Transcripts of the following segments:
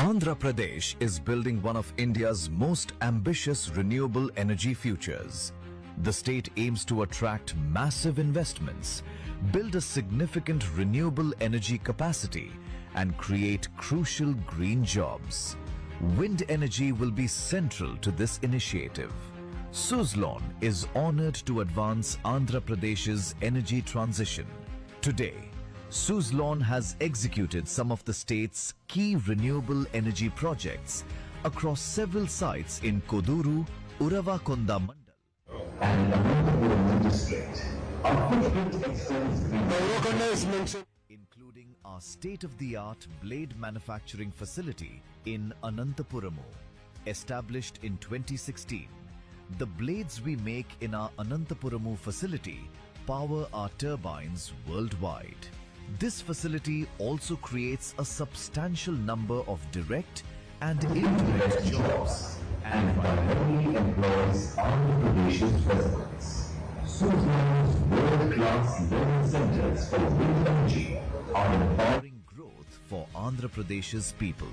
Andhra Pradesh is building one of India's most ambitious renewable energy futures. The state aims to attract massive investments, build a significant renewable energy capacity, and create crucial green jobs. Wind energy will be central to this initiative. Suzlon is honored to advance Andhra Pradesh's energy transition. Today, Suzlon has executed some of the state's key renewable energy projects across several sites in Koduru, Uravakonda Mandal, and Anantapuram district. Our footprint extends beyond, including our state-of-the-art blade manufacturing facility in Anantapuramu. Established in 2016, the blades we make in our Anantapuramu facility power our turbines worldwide. This facility also creates a substantial number of direct and indirect jobs and primarily employs Andhra Pradesh's residents. Suzlon's world-class learning centers for wind energy are empowering growth for Andhra Pradesh's people.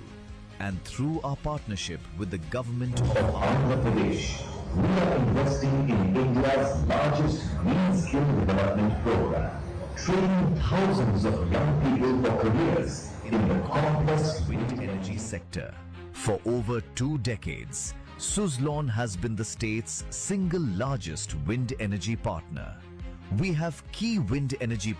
And through our partnership with the government of Andhra Pradesh, we are investing in India's largest green skill development program, training thousands of young people for careers in the complex wind energy sector. For over 2 decades, Suzlon has been the state's single largest wind energy partner. We have key wind energy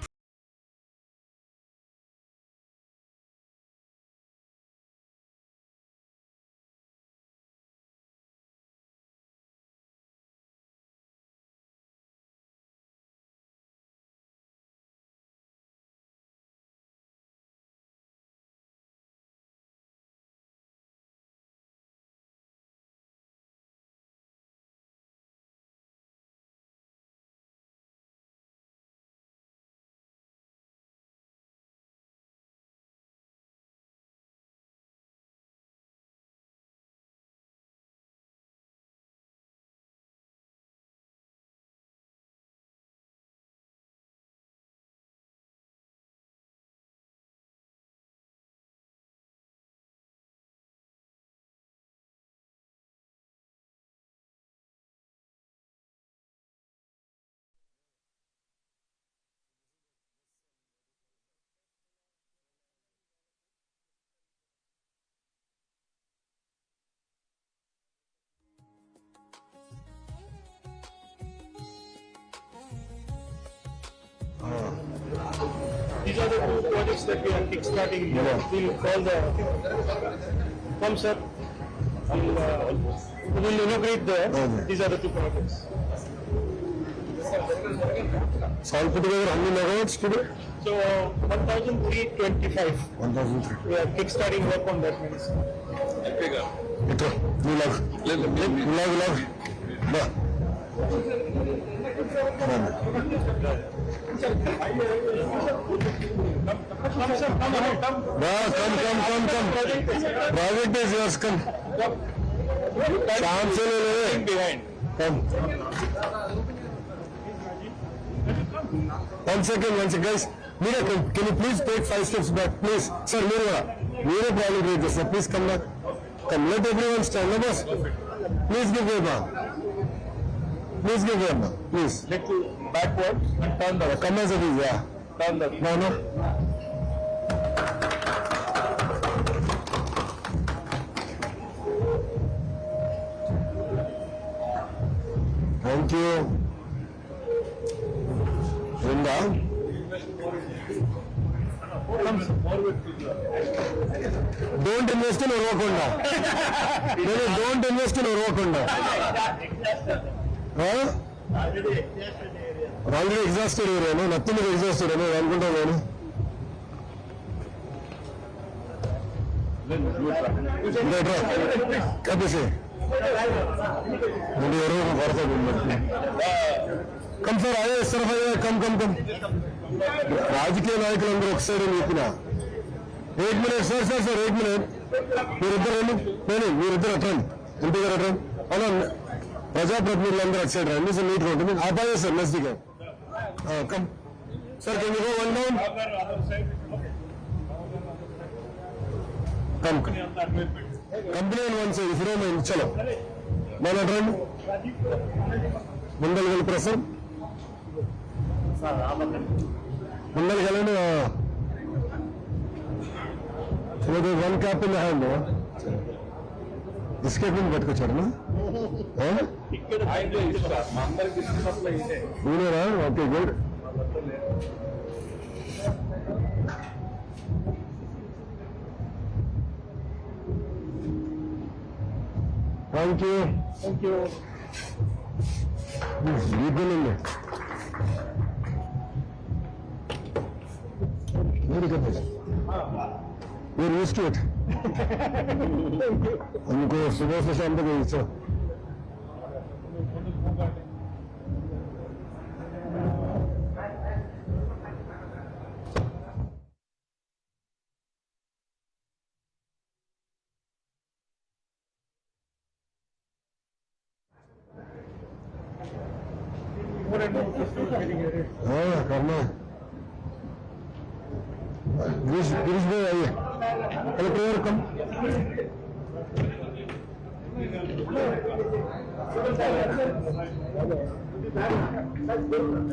These are the two projects that we are kickstarting. We'll call the come sir. We'll inaugurate there. These are the two projects. So all put together how many megawatts today? So 1,325. 1,003. We are kickstarting work on that means. Ito, love. Ba. Come sir, come ahead, come. Come. Project is yours, come. Sham se le. Behind. Come. One second, guys. Mira, can you please take 5 steps back, please? Sir, Mira probably read this, sir. Please come back. Come, let everyone stand. No, boss. Please give way, ma. Please give way, ma. Please. Little backwards and turn the. Come as it is, yeah. Turn the. No. Thank you. Linda. Don't invest in Urvakonda. Don't invest in Urvakonda. Huh? Already exhausted area, no? Nothing is exhausted, no? Urvakonda, no? Kapise. Come sir, आइए sir भाई कम राजकीय नायकुలందరూ ఒకసారి చెప్పినా 1 minute sir 1 minute మీరిద్దరు అటండి MP గారు అటండి అలా ప్రజాప్రతినిధులందరూ అటు side రండి సార్ నీట్గా ఉంటుంది ఆపాయే సార్ నజదీగా come sir can you go one down Come. Company on one side, if you don't mind, chalo. Mana friend? Mundal gal pressure. Mundal galani. So there's one cap in the hand, no? Escape in పట్టుకొచ్చారు నా? మీరేనా? Okay good. Thank you. దీపండి very good. You're used to it. उनको सुबह से शाम तक यही सब. हाँ करना है. गिरीश भाई आइए. Hello prayer come.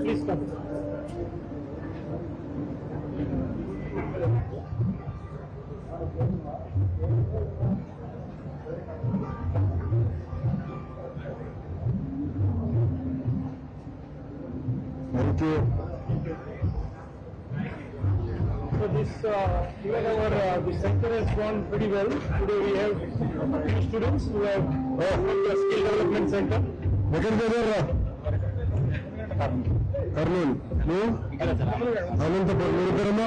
Please come. Thank you. So this even our the center has gone pretty well. Today we have few students who have the skill development center. ఎక్కడికి వెళ్ళారా? కర్నూలు. నువ్వు అనంతపూర్. మీరు ఇద్దరమ్మా?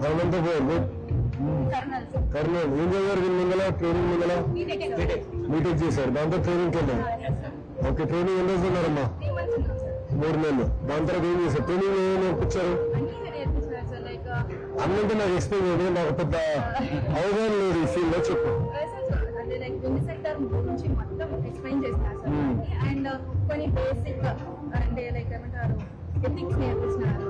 అనంతపూర్. కర్నూలు. ఏం చదివారు దీని ముందల? ట్రైనింగ్ ముందల బీటెక్ చేశారు. దాంతో ట్రైనింగ్కి వెళ్ళారు. ఓకే. ట్రైనింగ్ ఎన్ని రోజులు ఉన్నారమ్మా? 3 నెలలు. దాని తర్వాత ఏం చేశారు? ట్రైనింగ్ ఏం నేర్పించారు? అన్నంటే నాకు ఎక్స్ప్లెయిన్ చేయడం. నాకు పెద్ద అవగాహన లేదు ఈ ఫీల్డ్ లో. చెప్పు. సెక్టర్ గురించి మొత్తం ఎక్స్ప్లెయిన్ చేస్తున్నారు సార్. అండ్ కొన్ని బేసిక్ అంటే లైక్ ఏమంటారు ఎథిక్స్ నేర్పిస్తున్నారు.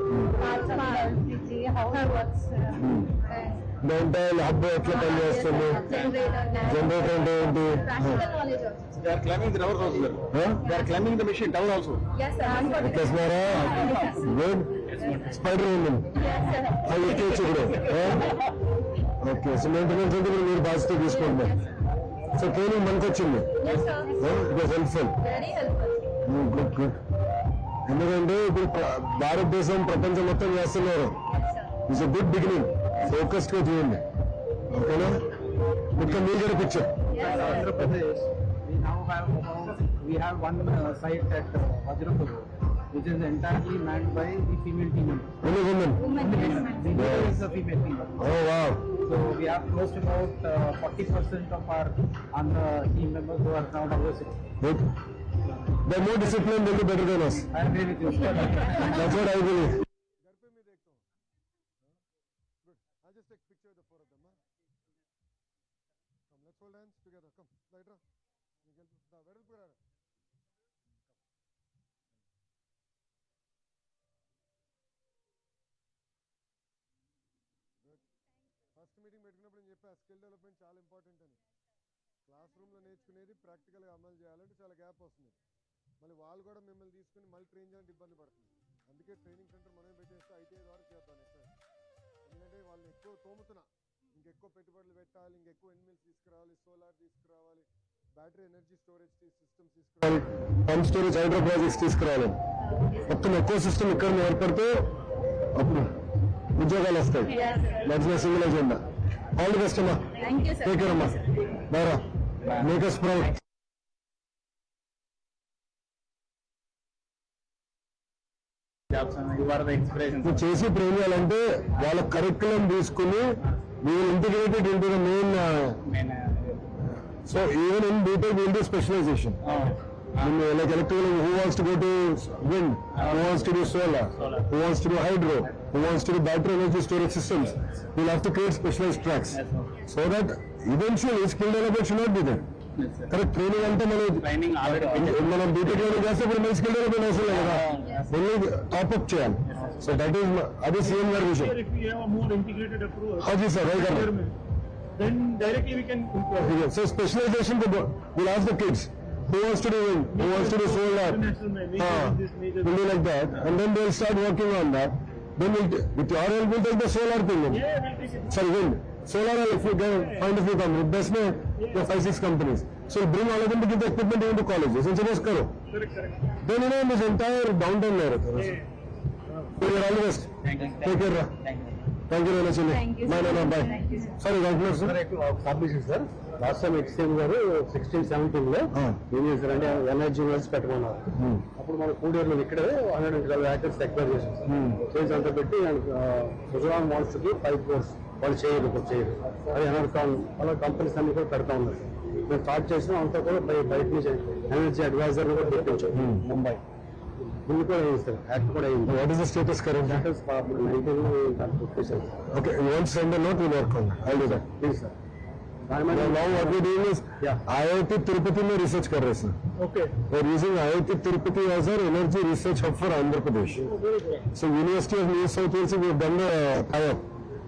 హబ్ ఎట్లా పని చేస్తుంది, జనరేటర్ అంటే ఏంటి. They are climbing the tower also. They are climbing the machine tower also. Yes sir. ఎక్కేస్తున్నారా? గుడ్. స్పైడర్ ఉంది అది ఎక్కేయచ్చు ఇప్పుడు. ఓకే. సో మెయింటెనెన్స్ అంటే ఇప్పుడు మీరు బాధ్యత తీసుకుంటున్నారు. సో ట్రైనింగ్ మనకు వచ్చింది. Yes sir. It was helpful. Very helpful. Good good. ఎందుకంటే ఇప్పుడు భారతదేశం ప్రపంచం మొత్తం చేస్తున్నారు. It's a good beginning. Focused గా చేయండి. ఓకేనా? ఇంకా మీరు కూడా picture. Andhra Pradesh, we have one site at Vajrapur, which is entirely manned by the female team members. Only women. The leader is a female team member. Oh wow. So we have close to about 40% of our Andhra team members who are now diversity. Good. They're more disciplined, they'll be better than us. I agree with you. That's what I believe. Good. I'll just take picture of the 4 of them. Come, let's hold hands together. Come, lighter. First meeting పెట్టుకున్నప్పుడు నేను చెప్పా skill development చాలా important అని. Class రూమ్లో నేర్చుకునేది ప్రాక్టికల్గా అమలు చేయాలంటే చాలా గ్యాప్ వస్తుంది. మళ్ళీ వాళ్ళు కూడా మిమ్మల్ని తీసుకుని మళ్ళీ ట్రైన్ చేయాలంటే ఇబ్బంది పడుతుంది. అందుకే ట్రైనింగ్ సెంటర్ మనమే పెట్టేస్తే ఐటీఐ ద్వారా చేద్దాం నెక్స్ట్ టైం. ఎందుకంటే వాళ్ళని ఎక్కువ తోముతున్నా, ఇంకెక్కువ పెట్టుబడులు పెట్టాలి, ఇంకెక్కువ ఎన్మిల్స్ తీసుకురావాలి, సోలార్ తీసుకురావాలి, బ్యాటరీ ఎనర్జీ స్టోరేజ్ సిస్టమ్స్ తీసుకురావాలి, పంప్ స్టోరేజ్ హైడ్రో ప్రాజెక్ట్స్ తీసుకురావాలి. మొత్తం ఎక్కువ సిస్టమ్ ఇక్కడ ఏర్పడితే అప్పుడు ఉద్యోగాలు వస్తాయి. That's my single agenda. All the best అమ్మా. టేక్ కేర్ అమ్మా. బారా మేక్ us proud. నువ్వు చేసి ట్రైన్ చేయాలంటే వాళ్ళ కరిక్యులం తీసుకుని వీళ్ళు integrated into the main. So even in BTech will do specialisation. Like electrical, who wants to go to wind, who wants to do solar, who wants to do hydro, who wants to do battery energy storage systems. We'll have to create specialized tracks so that eventually skill development should not be there. Correct. Training ante మనం BTech లో చేస్తే ఇప్పుడు మన skill development అవసరం లేదు కదా, only top up చేయాలి. So that is అది సీఎం గారి విషయం. If we have a more integrated approach, हाँ जी सर, वही कर रहे हैं. then directly we can employ. Okay, so specialization, we'll ask the kids who wants to do wind, who wants to do solar, we'll do like that, and then they'll start working on that. Then with your help, we'll take the solar thing. Yeah, we'll take it. Sorry, wind. Solar, if you find a few companies, best way, there are 5-6 companies. So we'll bring all of them to give the equipment even to colleges. And suppose karo. Correct. Then this entire downtown layer. So you're all the best. Thank you. Take care. Ra. Thank you very much. Thank you, sir. Bye. Bye. Thank you, sir. Sorry, conclude, sir. Publishing, sir. Last time exchange గారు 16-17 లో ఏం చేశారంటే energy universe పెట్టమన్నారు. అప్పుడు మన కూడేరులో ఇక్కడే 112 acres acquire చేసాం sir. చేసి అంతా పెట్టి సుజలాన్ మాల్స్ కి 5 crores వాళ్ళు చేయరు అది ఎనర్కాన్ అలా కంపెనీస్ అన్ని కూడా పెడతా ఉన్నారు. మేము స్టార్ట్ చేసినా అంతా కూడా బయట నుంచి ఎనర్జీ అడ్వైజర్ కూడా పెట్టించాం ముంబై. బిల్ కూడా అయింది సార్, యాక్ట్ కూడా అయింది. What is the status current? Status 19 Okay, you want to send a note, we'll work on that. I'll do that. Please sir. Now what we're doing is, IIT Tirupati में research कर रहे हैं. Okay. We're using IIT Tirupati as our energy research hub for Andhra Pradesh. So University of New South Wales, we've done the tie-up.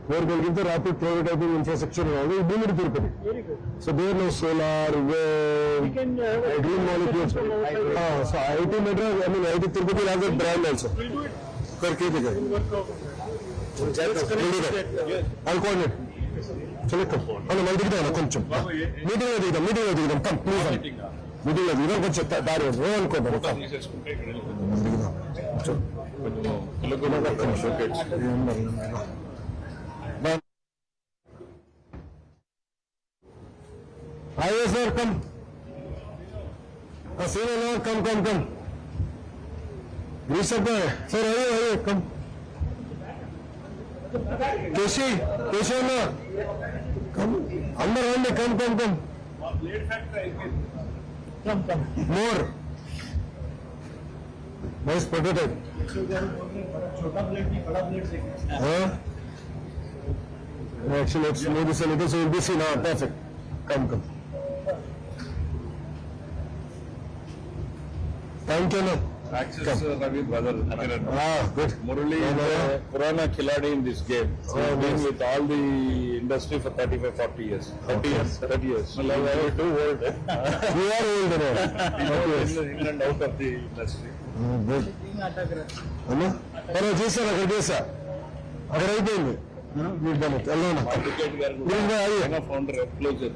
We're going to give the rapid prototyping infrastructure and all. We'll bring it to Tirupati. Very good. So there no solar, We can green molecules. So IIT Madras, IIT Tirupati will have a brand also. we'll do it. करके देगा. I'll coordinate. चलो कम अरे मैं दिखता हूँ కొంచెం meeting లో దిగుదాం come please meeting లో దిగుదాం కొంచెం దారి అనుకోండి आइए सर कम सीनियर कम ऋषभ सर आइए कम केशी अన్న अंदर రండి कम मोर नाइस प्रोटोटाइप छोटा प्लेट नहीं बड़ा प्लेट से actually let's move this a little so will be seen perfect come thank you ना Axis Ravi brother. good. Murali is a Purana Khiladi in this game. So he's been with all the industry for 35-40 years. 30 years. Well, I was too old. You are old now. In and out of the industry. Good. అన్నా అరే చేశాను అక్కడ అయిపోయింది వెళ్ళాను Ticket founder closer.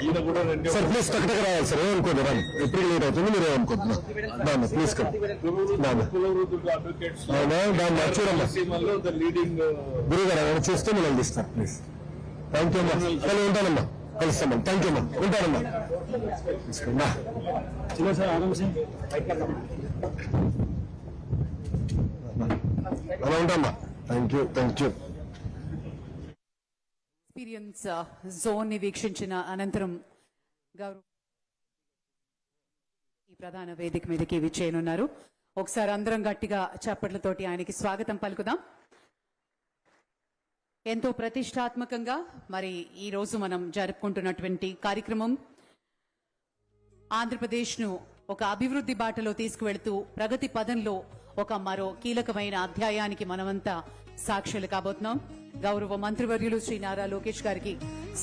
ఈయన కూడా sir please టక్ రావాలి సార్ ఏమనుకోండి రాను ఎప్పుడు లేట్ అవుతుంది మీరు ఏమనుకుంటున్నారు దాన్ని ప్లీజ్ చూడమ్మా గురువు గారు అక్కడ చూస్తే మీరు అందిస్తారు ప్లీజ్ థ్యాంక్ యూ అమ్మా కానీ ఉంటానమ్మా కలుస్తామా థ్యాంక్ యూ అమ్మా ఉంటానమ్మా అలా ఉంటామ్మా థ్యాంక్ యూ ఎక్స్పీరియన్స్ జోన్ ని వీక్షించిన అనంతరం గౌరవ ఈ ప్రధాన వేదిక మీదకి విచ్చేయనున్నారు. ఒకసారి అందరం గట్టిగా చప్పట్లతోటి ఆయనకి స్వాగతం పలుకుదాం. ఎంతో ప్రతిష్టాత్మకంగా మరి ఈ రోజు మనం జరుపుకుంటున్నటువంటి కార్యక్రమం ఆంధ్రప్రదేశ్ ను ఒక అభివృద్ధి బాటలో తీసుకువెళ్తూ ప్రగతి పదంలో ఒక మరో కీలకమైన అధ్యాయానికి మనమంతా సాక్షులు కాబోతున్నాం. గౌరవ మంత్రివర్యులు శ్రీ నారా లోకేష్ గారికి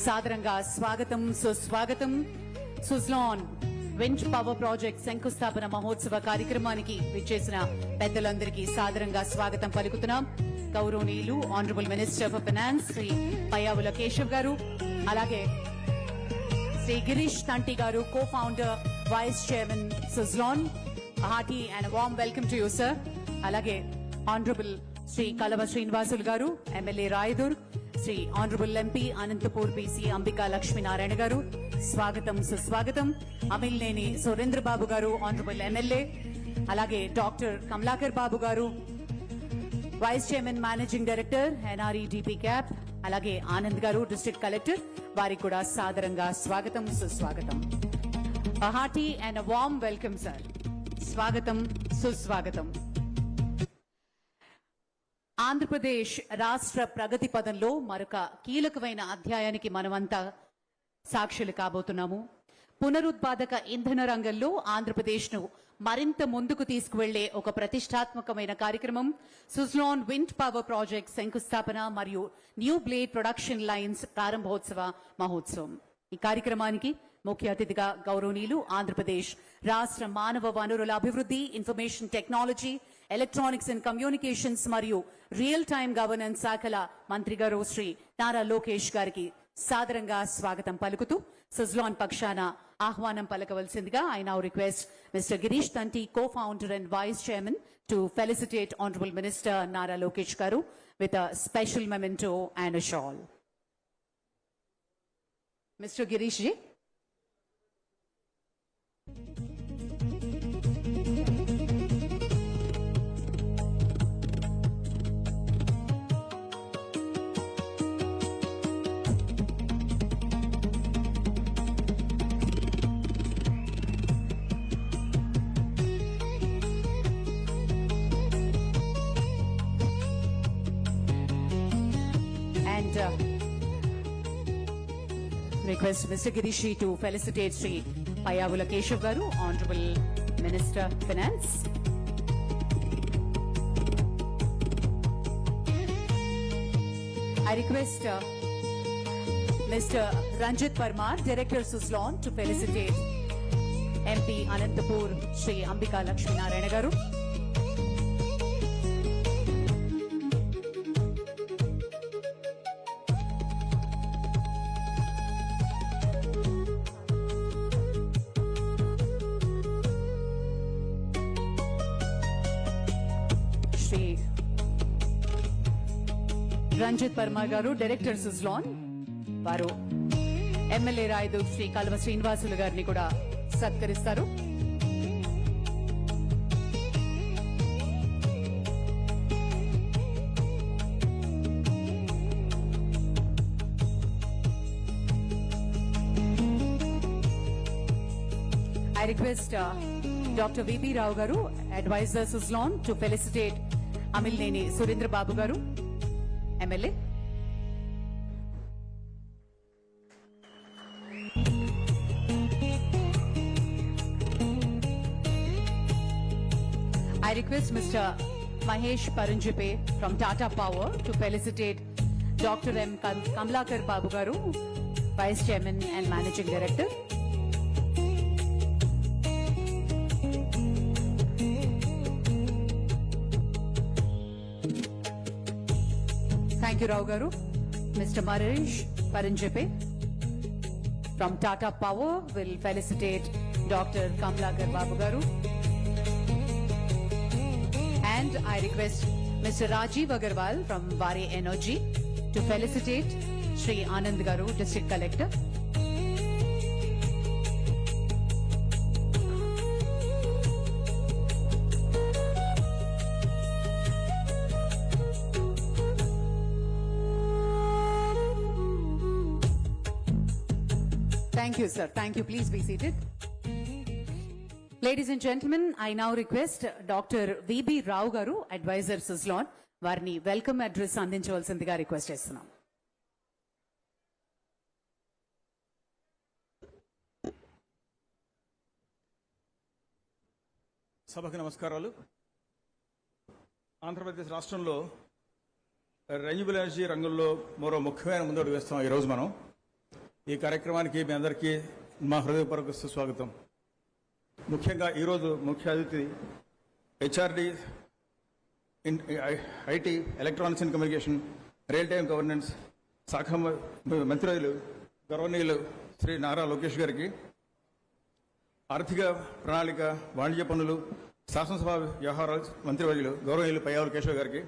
సాదరంగా స్వాగతం సుస్వాగతం. సుజ్లాన్ విండ్ పవర్ ప్రాజెక్ట్ శంకుస్థాపన మహోత్సవ కార్యక్రమానికి విచ్చేసిన పెద్దలందరికీ సాదరంగా స్వాగతం పలుకుతున్నాం. గౌరవనీయులు honourable minister of finance Shri Payyavula Keshav గారు, అలాగే శ్రీ గిరీష్ తంటి గారు, co founder vice chairman Suzlon. Hearty and warm welcome to you sir. అలాగే ఆనరబుల్ శ్రీ కలవ శ్రీనివాసులు గారు, MLA Rayadurg, Shri honourable MP Anantapur BC Ambika Lakshminarayana గారు, స్వాగతం సుస్వాగతం. అమిల్నేని సురేంద్ర బాబు గారు, ఆనరబుల్ ఎమ్మెల్యే, అలాగే డాక్టర్ కమలాకర్ బాబు గారు, vice chairman managing director NREDCAP, అలాగే ఆనంద్ గారు, డిస్ట్రిక్ట్ కలెక్టర్, వారికి కూడా సాదరంగా స్వాగతం సుస్వాగతం. Hearty and warm welcome sir. స్వాగతం సుస్వాగతం. ఆంధ్రప్రదేశ్ రాష్ట్ర ప్రగతి పదంలో మరొక కీలకమైన అధ్యాయానికి మనమంతా సాక్షులు కాబోతున్నాము. పునరుత్పాదక ఇంధన రంగంలో ఆంధ్రప్రదేశ్ను మరింత ముందుకు తీసుకువెళ్లే ఒక ప్రతిష్టాత్మకమైన కార్యక్రమం సుజ్లాన్ విండ్ పవర్ ప్రాజెక్ట్ శంకుస్థాపన మరియు న్యూ బ్లేడ్ ప్రొడక్షన్ లైన్స్ ప్రారంభోత్సవ మహోత్సవం. ఈ కార్యక్రమానికి ముఖ్య అతిథిగా గౌరవనీయులు ఆంధ్రప్రదేశ్ రాష్ట్ర మానవ వనరుల అభివృద్ధి, information technology, electronics and communications మరియు రియల్ టైమ్ గవర్నెన్స్ శాఖల మంత్రి గారు శ్రీ నారా లోకేష్ గారికి సాదరంగా స్వాగతం పలుకుతూ సుజ్లాన్ పక్షాన ఆహ్వానం పలకవలసిందిగా I now request Mr. Girish Tanti, co-founder and vice chairman, to felicitate Honorable Minister Nara Lokesh Garu with a special memento and a shawl. Mr. Girish ji. And request Mr. Girishi to felicitate Sri Payavula Keshav Garu, Honorable Minister Finance. I request Mr. Ranjit Parmar, Director Suzlon, to felicitate MP Anantapur Sri Ambika Lakshmi Narayana Garu. Ranjith పర్మా గారు, director Suzlon, వారు MLA Rayudu Shri కల్వ Srinivasulu గారిని కూడా సత్కరిస్తారు. I request Dr. V.P. Rao garu, advisor Suzlon, to felicitate Amilneni Surendra Babu garu, MLA. I request Mr. Mahesh Paranjipe from Tata Power to felicitate Dr. M. Kamlakar Babu garu, Vice Chairman and Managing Director. Thank you, Rao Garu. Mr. Mahesh Paranjipe from Tata Power will felicitate Dr. Kamlakar Babu Garu. And I request Mr. Rajiv Agarwal from Vare Energy to felicitate Sri Anand Garu, District Collector. Thank you, sir. Thank you. Please be seated. Ladies and gentlemen, I now request Dr. V.B. Rao Garu, advisor Suzlon, వారిని welcome address అందించవలసిందిగా request చేస్తున్నాం. సభకు నమస్కారాలు. ఆంధ్రప్రదేశ్ రాష్ట్రంలో renewable energy రంగంలో మరో ముఖ్యమైన ముందడుగు వేస్తాం ఈరోజు మనం. ఈ కార్యక్రమానికి మీ అందరికీ మా హృదయపూర్వక స్వాగతం. ముఖ్యంగా ఈరోజు ముఖ్య అతిథి HRD, IT, electronics and communication, real time governance శాఖ మంత్రివర్యులు గౌరవనీయులు శ్రీ నారా లోకేష్ గారికి, ఆర్థిక ప్రణాళిక, వాణిజ్య పన్నులు, శాసనసభ వ్యవహారాల మంత్రివర్యులు గౌరవనీయులు పయ్యావుల కేశవ్ గారికి,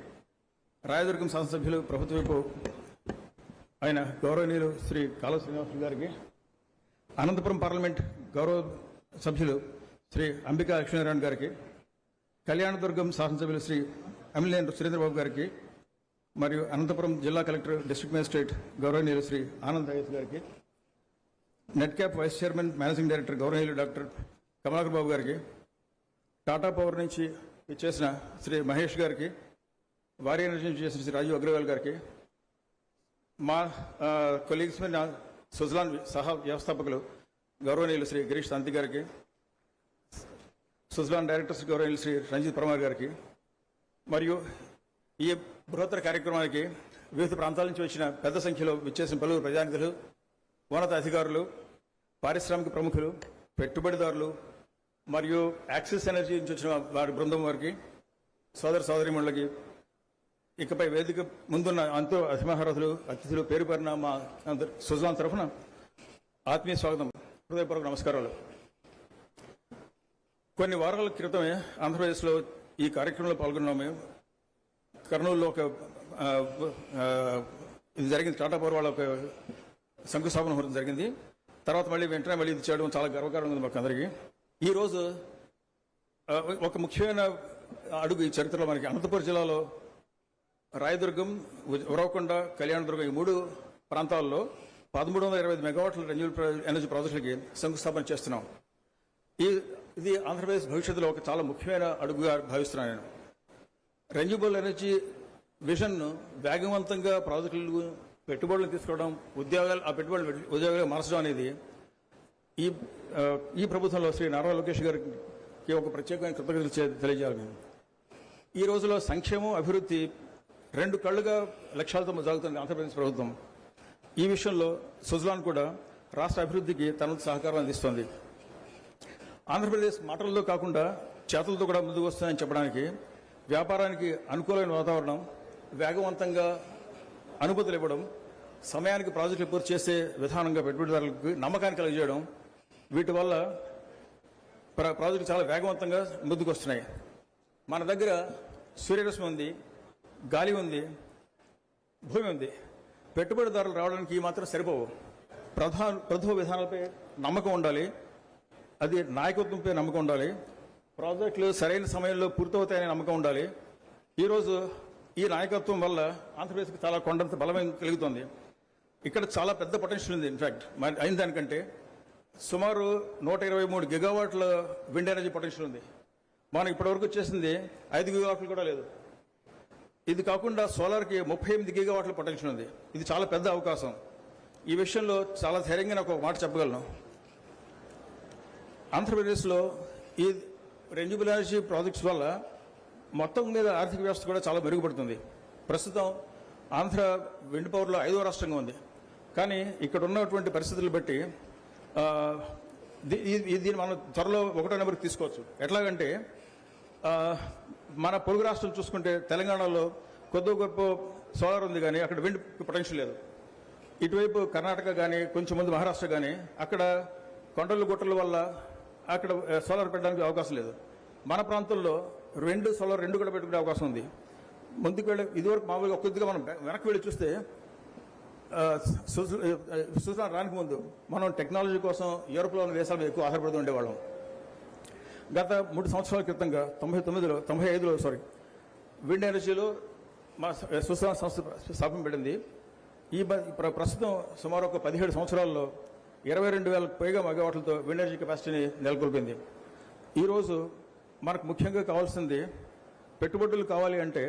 రాయదుర్గం శాసనసభ్యులు ప్రభుత్వ వైపు ఆయన గౌరవనీయులు శ్రీ కాలువ శ్రీనివాసులు గారికి, అనంతపురం పార్లమెంట్ గౌరవ సభ్యులు శ్రీ అంబికా లక్ష్మీనారాయణ గారికి, కళ్యాణదుర్గం శాసనసభ్యులు శ్రీ ఎమ్మెల్యే సురేంద్రబాబు గారికి, మరియు అనంతపురం జిల్లా కలెక్టర్, డిస్ట్రిక్ట్ మేజిస్ట్రేట్ గౌరవనీయులు శ్రీ ఆనంద్ ఐఎస్ గారికి, నెట్ క్యాప్ వైస్ చైర్మన్ మేనేజింగ్ డైరెక్టర్ గౌరవనీయులు డాక్టర్ కమలాకర్ బాబు గారికి, టాటా పవర్ నుంచి చేసిన శ్రీ మహేష్ గారికి, వారి ఎనర్జీ నుంచి చేసిన శ్రీ రాజీవ్ అగ్రవాల్ గారికి, మా కొలీగ్స్ మీద సుజ్లాన్ సహా వ్యవస్థాపకులు గౌరవనీయులు శ్రీ గిరీష్ శాంతి గారికి, సుజలాన్ డైరెక్టర్స్ గౌరవనీయులు శ్రీ రంజిత్ పరమార్ గారికి, మరియు ఈ బృహత్తర కార్యక్రమానికి వివిధ ప్రాంతాల నుంచి వచ్చిన పెద్ద సంఖ్యలో విచ్చేసిన పలువురు ప్రజానిధులు, ఉన్నత అధికారులు, పారిశ్రామిక ప్రముఖులు, పెట్టుబడిదారులు మరియు యాక్సిస్ ఎనర్జీ నుంచి వచ్చిన వారి బృందం వారికి, సోదరీమణులకి, ఇకపై వేదిక ముందున్న అంతో అతిమహారథులు, అతిథులు, పేరు పేరున మా సుజలాన్ తరఫున ఆత్మీయ స్వాగతం, హృదయపూర్వక నమస్కారాలు. కొన్ని వారాల క్రితమే ఆంధ్రప్రదేశ్లో ఈ కార్యక్రమంలో పాల్గొన్నాము. కర్నూలులో ఒక ఇది జరిగింది, టాటా పవర్ వాళ్ళ ఒక శంకుస్థాపన ముహూర్తం జరిగింది. తర్వాత వెంటనే ఇది చేయడం చాలా గర్వకారంగా ఉంది మాకు అందరికీ. ఈరోజు ఒక ముఖ్యమైన అడుగు ఈ చరిత్రలో మనకి అనంతపురం జిల్లాలో రాయదుర్గం, ఉరవకొండ, కళ్యాణదుర్గం ఈ 3 ప్రాంతాల్లో 1325 మెగావాట్ల రెన్యూబుల్ ఎనర్జీ ప్రాజెక్టులకి శంకుస్థాపన చేస్తున్నాం. ఇది ఆంధ్రప్రదేశ్ భవిష్యత్తులో ఒక చాలా ముఖ్యమైన అడుగుగా భావిస్తున్నాను నేను. రెన్యూబుల్ ఎనర్జీ విజన్ను వేగవంతంగా ప్రాజెక్టులు, పెట్టుబడులు తీసుకోవడం, ఆ పెట్టుబడులు ఉద్యోగాలు మార్చడం అనేది ఈ ప్రభుత్వంలో శ్రీ నారా లోకేష్ గారికి ఒక ప్రత్యేకమైన కృతజ్ఞతలు తెలియజేయాలి. ఈ రోజులో సంక్షేమం, అభివృద్ధి 2 కళ్ళుగా లక్ష్యాలతో సాగుతుంది ఆంధ్రప్రదేశ్ ప్రభుత్వం. ఈ విషయంలో సుజలాన్ కూడా రాష్ట్ర అభివృద్ధికి తన సహకారం అందిస్తోంది. ఆంధ్రప్రదేశ్ మాటలతో కాకుండా చేతులతో కూడా ముందుకు వస్తుందని చెప్పడానికి వ్యాపారానికి అనుకూలమైన వాతావరణం, వేగవంతంగా అనుమతులు ఇవ్వడం, సమయానికి ప్రాజెక్టులు పూర్తి చేసే విధానంగా పెట్టుబడిదారులకు నమ్మకాన్ని కలిగజేయడం, వీటి వల్ల ప్రాజెక్టులు చాలా వేగవంతంగా ముందుకు వస్తున్నాయి. మన దగ్గర సూర్యరశ్మి ఉంది, గాలి ఉంది, భూమి ఉంది. పెట్టుబడిదారులు రావడానికి ఈ మాత్రం సరిపోవు. ప్రభుత్వ విధానాలపై నమ్మకం ఉండాలి, అది నాయకత్వంపై నమ్మకం ఉండాలి, ప్రాజెక్టులు సరైన సమయంలో పూర్తవుతాయనే నమ్మకం ఉండాలి. ఈరోజు ఈ నాయకత్వం వల్ల ఆంధ్రప్రదేశ్కి చాలా కొండంత బలమైన కలుగుతుంది. ఇక్కడ చాలా పెద్ద పొటెన్షియల్ ఉంది. ఇన్ఫాక్ట్ అయిన దానికంటే సుమారు 123 గిగావాట్ల విండ్ ఎనర్జీ పొటెన్షియల్ ఉంది. మనం ఇప్పటివరకు చేసింది 5 గిగావాట్లు కూడా లేదు. ఇది కాకుండా సోలార్కి 38 గిగావాట్ల పొటెన్షియల్ ఉంది. ఇది చాలా పెద్ద అవకాశం. ఈ విషయంలో చాలా ధైర్యంగా నాకు ఒక మాట చెప్పగలను. ఆంధ్రప్రదేశ్లో ఈ రెన్యూబుల్ ఎనర్జీ ప్రాజెక్ట్స్ వల్ల మొత్తం మీద ఆర్థిక వ్యవస్థ కూడా చాలా మెరుగుపడుతుంది. ప్రస్తుతం ఆంధ్ర విండ్ పవర్లో 5వ రాష్ట్రంగా ఉంది. కానీ ఇక్కడ ఉన్నటువంటి పరిస్థితులు బట్టి దీన్ని మనం త్వరలో 1వ నెంబర్కి తీసుకోవచ్చు. ఎట్లాగంటే మన పొరుగు రాష్ట్రం చూసుకుంటే తెలంగాణలో కొద్ది గొప్ప సోలార్ ఉంది, కానీ అక్కడ విండ్ పొటెన్షియల్ లేదు. ఇటువైపు కర్ణాటక కానీ కొంచెం ముందు మహారాష్ట్ర కానీ అక్కడ కొండలు గుట్టల వల్ల అక్కడ సోలార్ పెట్టడానికి అవకాశం లేదు. మన ప్రాంతంలో సోలార్ 2 కూడా పెట్టుకునే అవకాశం ఉంది. ముందుకు వెళ్ళి ఇదివరకు మామూలుగా కొద్దిగా మనం వెనక్కి వెళ్ళి చూస్తే సుజలాన్ రానికి ముందు మనం టెక్నాలజీ కోసం యూరోప్లో ఉన్న దేశాల మీద ఎక్కువ ఆధారపడుతూ ఉండేవాళ్ళం. గత 3 సంవత్సరాల క్రితంగా 95లో విండ్ ఎనర్జీలో మా సుజలాన్ సంస్థ స్థాపించబడింది. ప్రస్తుతం సుమారు ఒక 17 సంవత్సరాల్లో 22,000కు పైగా మెగావాట్లతో విండ్ ఎనర్జీ కెపాసిటీని నెలకొల్పింది. ఈరోజు మనకు ముఖ్యంగా కావాల్సింది పెట్టుబడులు కావాలి అంటే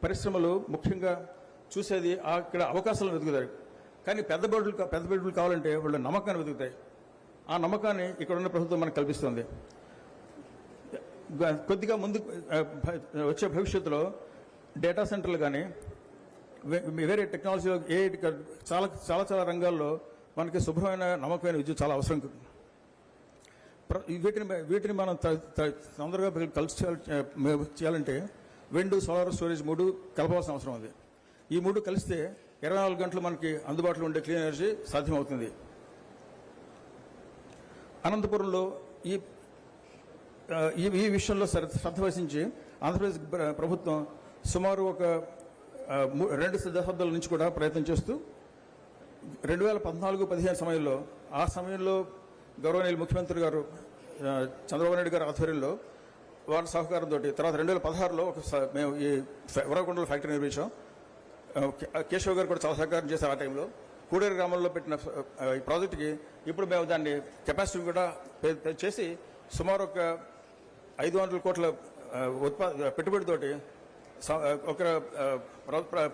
పరిశ్రమలు ముఖ్యంగా చూసేది అక్కడ అవకాశాలను వెతుకుతారు. కానీ పెద్ద పెట్టుబడులు కావాలంటే వాళ్ళు నమ్మకాన్ని వెతుకుతాయి. ఆ నమ్మకాన్ని ఇక్కడ ఉన్న ప్రభుత్వం మనకు కల్పిస్తుంది. కొద్దిగా ముందు వచ్చే భవిష్యత్తులో డేటా సెంటర్లు కానీ వేరే టెక్నాలజీ చాలా రంగాల్లో మనకి శుభ్రమైన నమ్మకమైన విద్యుత్ చాలా అవసరం. వీటిని మనం తొందరగా చేయాలంటే విండ్, సోలార్, స్టోరేజ్ 3 కలపాల్సిన అవసరం ఉంది. ఈ 3 కలిస్తే 24 గంటలు మనకి అందుబాటులో ఉండే క్లీన్ ఎనర్జీ సాధ్యమవుతుంది. అనంతపురంలో ఈ విషయంలో శ్రద్ధ వహించి ఆంధ్రప్రదేశ్ ప్రభుత్వం సుమారు ఒక 2 దశాబ్దాల నుంచి కూడా ప్రయత్నం చేస్తూ 2014-15 సమయంలో గౌరవనీయులు ముఖ్యమంత్రి గారు చంద్రబాబు నాయుడు గారి ఆధ్వర్యంలో వారి సహకారంతో తర్వాత 2016లో మేము ఈ ఉరవకొండలో ఫ్యాక్టరీ నిర్మించాం. కేశవ్ గారు కూడా చాలా సహకారం చేశారు. ఆ టైంలో కూడేరు గ్రామంలో పెట్టిన ఈ ప్రాజెక్టుకి ఇప్పుడు మేము దాన్ని కెపాసిటీ కూడా చేసి సుమారు ఒక 500 కోట్ల పెట్టుబడితోటి ఒక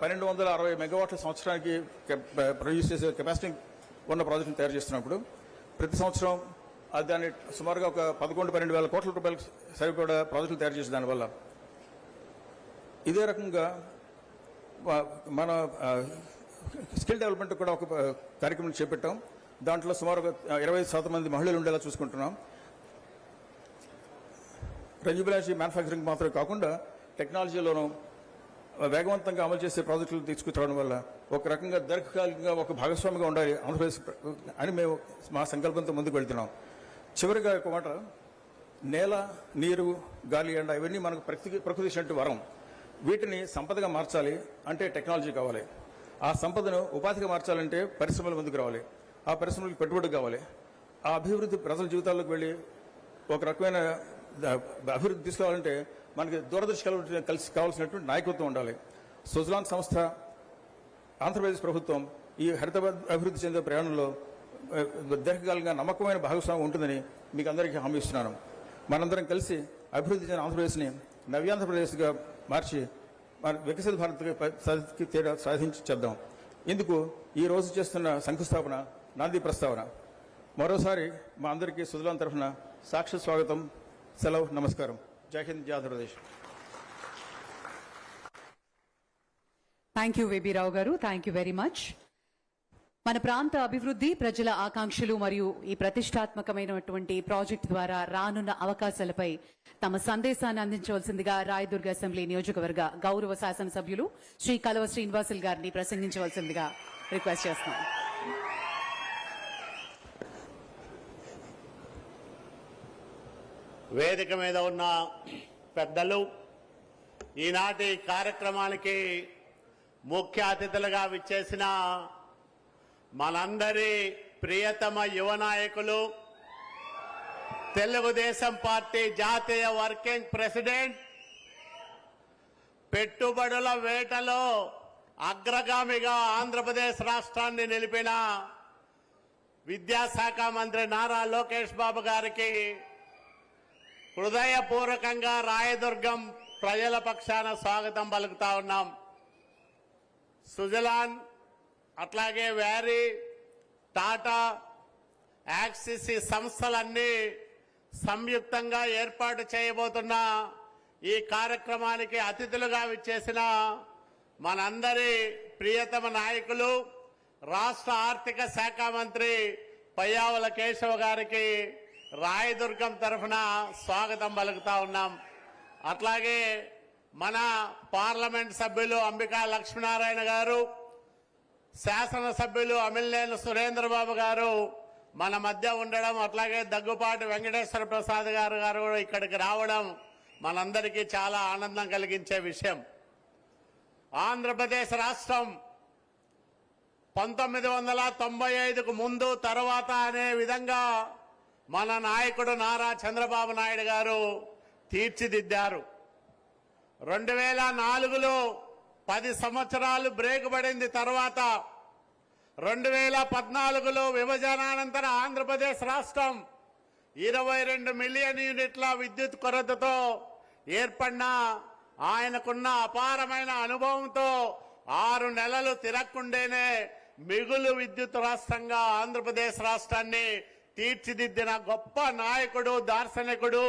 1260 మెగావాట్ల సంవత్సరానికి ప్రొడ్యూస్ చేసే కెపాసిటీ ఉన్న ప్రాజెక్టును తయారు చేస్తున్నప్పుడు ప్రతి సంవత్సరం దాన్ని సుమారుగా ఒక 11-12 కోట్ల రూపాయలకు సరిపడా ప్రాజెక్టులు తయారు చేసి దానివల్ల ఇదే రకంగా మన స్కిల్ డెవలప్మెంట్ కూడా ఒక కార్యక్రమం చేపట్టాం. దాంట్లో సుమారుగా 25% మంది మహిళలు ఉండేలా చూసుకుంటున్నాం. రంజిబిలాషి మ్యానుఫ్యాక్చరింగ్ మాత్రమే కాకుండా టెక్నాలజీలోనూ వేగవంతంగా అమలు చేసే ప్రాజెక్టులు తీసుకురావడం వల్ల ఒక రకంగా దీర్ఘకాలికంగా ఒక భాగస్వామిగా ఉండాలి ఆంధ్రప్రదేశ్ అని మేము మా సంకల్పంతో ముందుకు వెళ్తున్నాం. చివరిగా ఒక మాట, నేల, నీరు, గాలి, ఎండ ఇవన్నీ మనకు ప్రకృతి ఇచ్చినట్టు వరం. వీటిని సంపదగా మార్చాలి అంటే టెక్నాలజీ కావాలి. ఆ సంపదను ఉపాధిగా మార్చాలంటే పరిశ్రమల ముందుకు రావాలి. ఆ పరిశ్రమలకు పెట్టుబడి కావాలి. ఆ అభివృద్ధి ప్రజల జీవితాల్లోకి వెళ్ళి ఒక రకమైన అభివృద్ధి తీసుకురావాలంటే మనకి దూరదర్శి కలిసి కావాల్సినటువంటి నాయకత్వం ఉండాలి. సుజలాన్ సంస్థ, ఆంధ్రప్రదేశ్ ప్రభుత్వం ఈ హరితాబాద్ అభివృద్ధి చెందే ప్రయాణంలో దీర్ఘకాలంగా నమ్మకమైన భాగస్వామ్యం ఉంటుందని మీకు అందరికీ హామీ ఇస్తున్నాను. మనందరం కలిసి అభివృద్ధి చెందిన ఆంధ్రప్రదేశ్ని నవ్యాంధ్రప్రదేశ్గా మార్చి మన వికసిత భారత్కి తేడా సాధించి చేద్దాం. ఇందుకు ఈ రోజు చేస్తున్న శంకుస్థాపన, నాంది ప్రస్తావన. మరోసారి మా అందరికీ సుజలాన్ తరఫున సాక్షి స్వాగతం, సెలవు, నమస్కారం. జై హింద్, జై ఆంధ్రప్రదేశ్. థ్యాంక్ యూ వేబీ రావు గారు, థ్యాంక్ యూ వెరీ మచ్. మన ప్రాంత అభివృద్ధి, ప్రజల ఆకాంక్షలు మరియు ఈ ప్రతిష్టాత్మకమైనటువంటి ప్రాజెక్టు ద్వారా రానున్న అవకాశాలపై తమ సందేశాన్ని అందించవలసిందిగా రాయదుర్గ అసెంబ్లీ నియోజకవర్గ గౌరవ శాసనసభ్యులు శ్రీ కలవ శ్రీనివాసులు గారిని ప్రసంగించవలసిందిగా రిక్వెస్ట్ చేస్తున్నాం. వేదిక మీద ఉన్న పెద్దలు, ఈనాటి కార్యక్రమానికి ముఖ్య అతిథులుగా విచ్చేసిన మనందరి ప్రియతమ యువ నాయకులు, తెలుగుదేశం పార్టీ జాతీయ వర్కింగ్ ప్రెసిడెంట్, పెట్టుబడుల వేటలో అగ్రగామిగా ఆంధ్రప్రదేశ్ రాష్ట్రాన్ని నిలిపిన విద్యాశాఖ మంత్రి నారా లోకేష్ బాబు గారికి హృదయపూర్వకంగా రాయదుర్గం ప్రజల పక్షాన స్వాగతం పలుకుతా ఉన్నాం. సుజలాన్, అట్లాగే వ్యారీ, టాటా, యాక్సిస్ సంస్థలన్నీ సంయుక్తంగా ఏర్పాటు చేయబోతున్న ఈ కార్యక్రమానికి అతిథులుగా విచ్చేసిన మనందరి ప్రియతమ నాయకులు, రాష్ట్ర ఆర్థిక శాఖ మంత్రి పయ్యావుల కేశవ గారికి రాయదుర్గం తరఫున స్వాగతం పలుకుతా ఉన్నాం. అట్లాగే మన పార్లమెంట్ సభ్యులు అంబికా లక్ష్మీనారాయణ గారు, శాసనసభ్యులు అమిలినేని సురేంద్రబాబు గారు మన మధ్య ఉండడం, అట్లాగే దగ్గుపాటి వెంకటేశ్వర ప్రసాద్ గారు ఇక్కడికి రావడం మనందరికీ చాలా ఆనందం కలిగించే విషయం. ఆంధ్రప్రదేశ్ రాష్ట్రం 1995కు ముందు తర్వాత అనే విధంగా మన నాయకుడు నారా చంద్రబాబు నాయుడు గారు తీర్చిదిద్దారు. 2004లో 10 సంవత్సరాలు బ్రేక్ పడింది. తర్వాత 2014లో విభజనానంతర ఆంధ్రప్రదేశ్ రాష్ట్రం 22 మిలియన్ యూనిట్ల విద్యుత్ కొరతతో ఏర్పడిన ఆయనకున్న అపారమైన అనుభవంతో 6 నెలలు తిరక్కుండేనే మిగులు విద్యుత్ రాష్ట్రంగా ఆంధ్రప్రదేశ్ రాష్ట్రాన్ని తీర్చిదిద్దిన గొప్ప నాయకుడు, దార్శనికుడు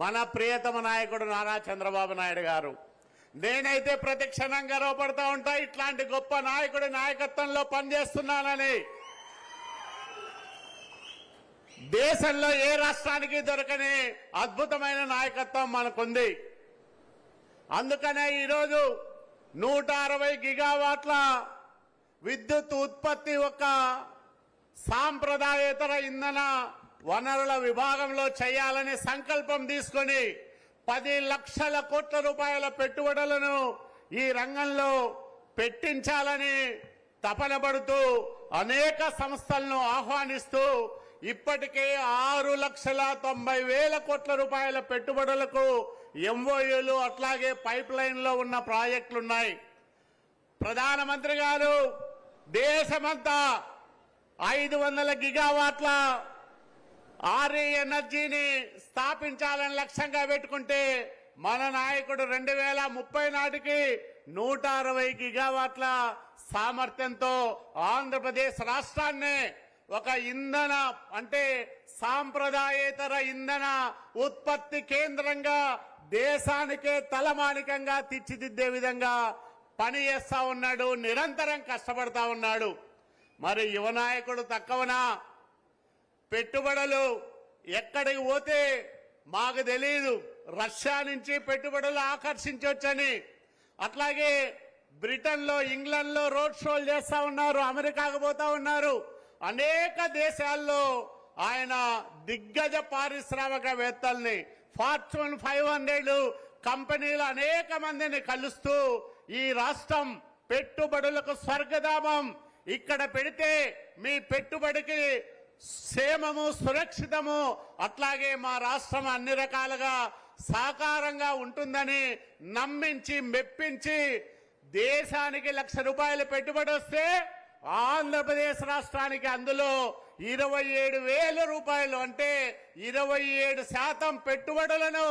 మన ప్రియతమ నాయకుడు నారా చంద్రబాబు నాయుడు గారు. నేనైతే ప్రతి క్షణం గర్వపడతా ఉంటా ఇట్లాంటి గొప్ప నాయకుడి నాయకత్వంలో పనిచేస్తున్నానని. దేశంలో ఏ రాష్ట్రానికి దొరకని అద్భుతమైన నాయకత్వం మనకుంది. అందుకనే ఈరోజు 160 గిగావాట్ల విద్యుత్ ఉత్పత్తి ఒక సాంప్రదాయేతర ఇంధన వనరుల విభాగంలో చేయాలని సంకల్పం తీసుకొని 10 లక్షల కోట్ల రూపాయల పెట్టుబడులను ఈ రంగంలో పెట్టించాలని తపన పడుతూ అనేక సంస్థలను ఆహ్వానిస్తూ ఇప్పటికే 6,90,000 కోట్ల రూపాయల పెట్టుబడులకు ఎంఓయూలు, అట్లాగే పైప్ లైన్లో ఉన్న ప్రాజెక్టులున్నాయి. ప్రధానమంత్రి గారు దేశమంతా 500 గిగావాట్ల ఆర్ఈ ఎనర్జీని స్థాపించాలని లక్ష్యంగా పెట్టుకుంటే మన నాయకుడు 2030 నాటికి 160 గిగావాట్ల సామర్థ్యంతో ఆంధ్రప్రదేశ్ రాష్ట్రాన్ని ఒక ఇంధన అంటే సాంప్రదాయేతర ఇంధన ఉత్పత్తి కేంద్రంగా దేశానికే తలమానికంగా తీర్చిదిద్దే విధంగా పని చేస్తా ఉన్నాడు, నిరంతరం కష్టపడతా ఉన్నాడు. మరి యువ నాయకుడు తక్కువనా? పెట్టుబడులు ఎక్కడికి పోతే మాకు తెలియదు, రష్యా నుంచి పెట్టుబడులు ఆకర్షించవచ్చని. అట్లాగే బ్రిటన్లో, ఇంగ్లాండ్లో రోడ్ షోలు చేస్తా ఉన్నారు, అమెరికాకు పోతా ఉన్నారు. అనేక దేశాల్లో ఆయన దిగ్గజ పారిశ్రామికవేత్తల్ని, ఫార్చ్యూన్ 500 కంపెనీలు అనేక మందిని కలుస్తూ ఈ రాష్ట్రం పెట్టుబడులకు స్వర్గధామం, ఇక్కడ పెడితే మీ పెట్టుబడికి క్షేమము, సురక్షితము, అట్లాగే మా రాష్ట్రం అన్ని రకాలుగా సాకారంగా ఉంటుందని నమ్మించి మెప్పించి దేశానికి ₹1,00,000 పెట్టుబడి వస్తే ఆంధ్రప్రదేశ్ రాష్ట్రానికి అందులో ₹27,000 అంటే 27% పెట్టుబడులను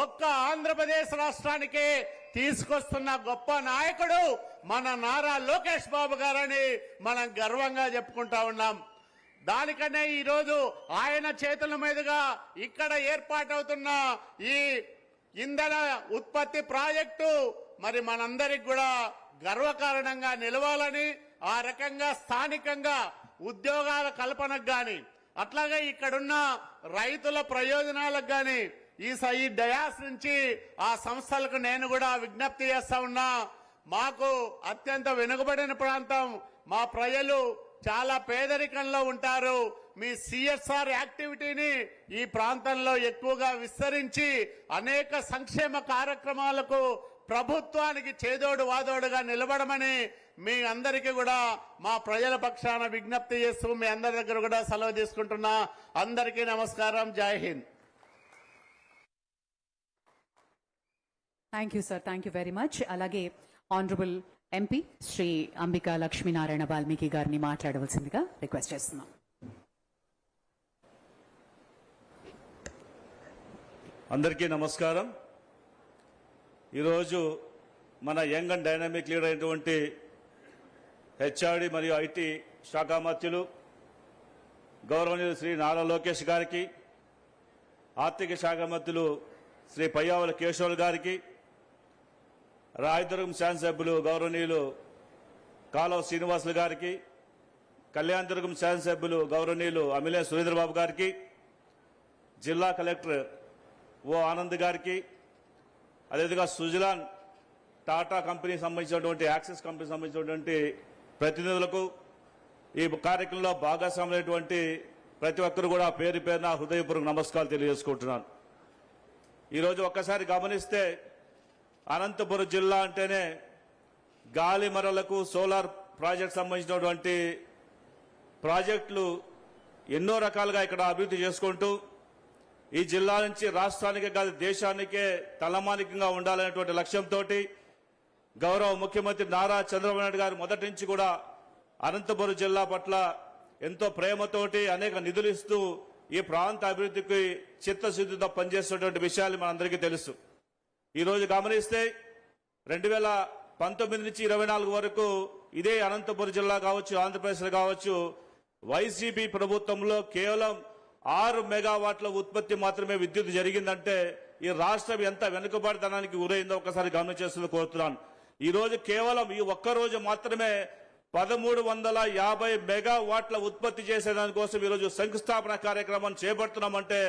ఒక్క ఆంధ్రప్రదేశ్ రాష్ట్రానికే తీసుకొస్తున్న గొప్ప నాయకుడు మన నారా లోకేష్ బాబు గారని మనం గర్వంగా చెప్పుకుంటా ఉన్నాం. దానికనే ఈరోజు ఆయన చేతుల మీదుగా ఇక్కడ ఏర్పాటవుతున్న ఈ ఇంధన ఉత్పత్తి ప్రాజెక్టు మరి మనందరికి కూడా గర్వకారణంగా నిలవాలని, ఆ రకంగా స్థానికంగా ఉద్యోగాల కల్పనకు గాని, అట్లాగే ఇక్కడున్న రైతుల ప్రయోజనాలకు గాని ఈ డయాస్ నుంచి ఆ సంస్థలకు నేను కూడా విజ్ఞప్తి చేస్తా ఉన్నా. మాకు అత్యంత వెనుకబడిన ప్రాంతం, మా ప్రజలు చాలా పేదరికంలో ఉంటారు. మీ సిఎస్ఆర్ యాక్టివిటీని ఈ ప్రాంతంలో ఎక్కువగా విస్తరించి అనేక సంక్షేమ కార్యక్రమాలకు ప్రభుత్వానికి చేదోడు వాదోడుగా నిలబడమని మీ అందరికీ కూడా మా ప్రజల పక్షాన విజ్ఞప్తి చేస్తూ మీ అందరి దగ్గర కూడా సెలవు తీసుకుంటున్నా. అందరికీ నమస్కారం. జై Hind. Thank you sir, thank you very much. అలాగే ఆనరబుల్ ఎంపీ శ్రీ అంబికా లక్ష్మీనారాయణ వాల్మీకి గారిని మాట్లాడవలసిందిగా రిక్వెస్ట్ చేస్తున్నాం. అందరికీ నమస్కారం. ఈరోజు మన యంగ్ అండ్ డైనామిక్ లీడర్ అయినటువంటి హెచ్ఆర్డి మరియు ఐటీ శాఖ మంత్రులు గౌరవనీయులు శ్రీ నారా లోకేష్ గారికి, ఆర్థిక శాఖ మంత్రులు శ్రీ పయ్యావుల కేశవులు గారికి, రాయదుర్గం శాసనసభ్యులు గౌరవనీయులు కాలువ శ్రీనివాసులు గారికి, కళ్యాణదుర్గం శాసనసభ్యులు గౌరవనీయులు అమిలే సురేంద్రబాబు గారికి, జిల్లా కలెక్టర్ ఓ ఆనంద్ గారికి, అదేవిధంగా సుజలాన్ టాటా కంపెనీకి సంబంధించినటువంటి, యాక్సిస్ కంపెనీకి సంబంధించినటువంటి ప్రతినిధులకు, ఈ కార్యక్రమంలో భాగస్వాములైనటువంటి ప్రతి ఒక్కరు కూడా పేరు పేరున హృదయపూర్వక నమస్కారాలు తెలియజేసుకుంటున్నాను. ఈరోజు ఒక్కసారి గమనిస్తే అనంతపురం జిల్లా అంటేనే గాలి మరలకు సోలార్ ప్రాజెక్ట్ సంబంధించినటువంటి ప్రాజెక్టులు ఎన్నో రకాలుగా ఇక్కడ అభివృద్ధి చేసుకుంటూ ఈ జిల్లా నుంచి రాష్ట్రానికే కాదు దేశానికే తలమానికంగా ఉండాలనేటువంటి లక్ష్యంతో గౌరవ ముఖ్యమంత్రి నారా చంద్రబాబు నాయుడు గారు మొదటి నుంచి కూడా అనంతపురం జిల్లా పట్ల ఎంతో ప్రేమతోటి అనేక నిధులు ఇస్తూ ఈ ప్రాంత అభివృద్ధికి చిత్తశుద్ధితో పనిచేస్తున్నటువంటి విషయాలు మనందరికీ తెలుసు. ఈరోజు గమనిస్తే 2019 నుంచి 24 వరకు ఇదే అనంతపురం జిల్లా కావచ్చు, ఆంధ్రప్రదేశ్లో కావచ్చు, వైసీపీ ప్రభుత్వంలో కేవలం 6 మెగావాట్ల ఉత్పత్తి మాత్రమే విద్యుత్ జరిగిందంటే ఈ రాష్ట్రం ఎంత వెనుకబడితనానికి గురైందో ఒకసారి గమనించేస్తుంది కోరుతున్నాను. ఈ రోజు కేవలం ఈ ఒక్కరోజు మాత్రమే 1350 మెగావాట్ల ఉత్పత్తి చేసేదానికోసం ఈరోజు శంకుస్థాపన కార్యక్రమాన్ని చేపడుతున్నామంటే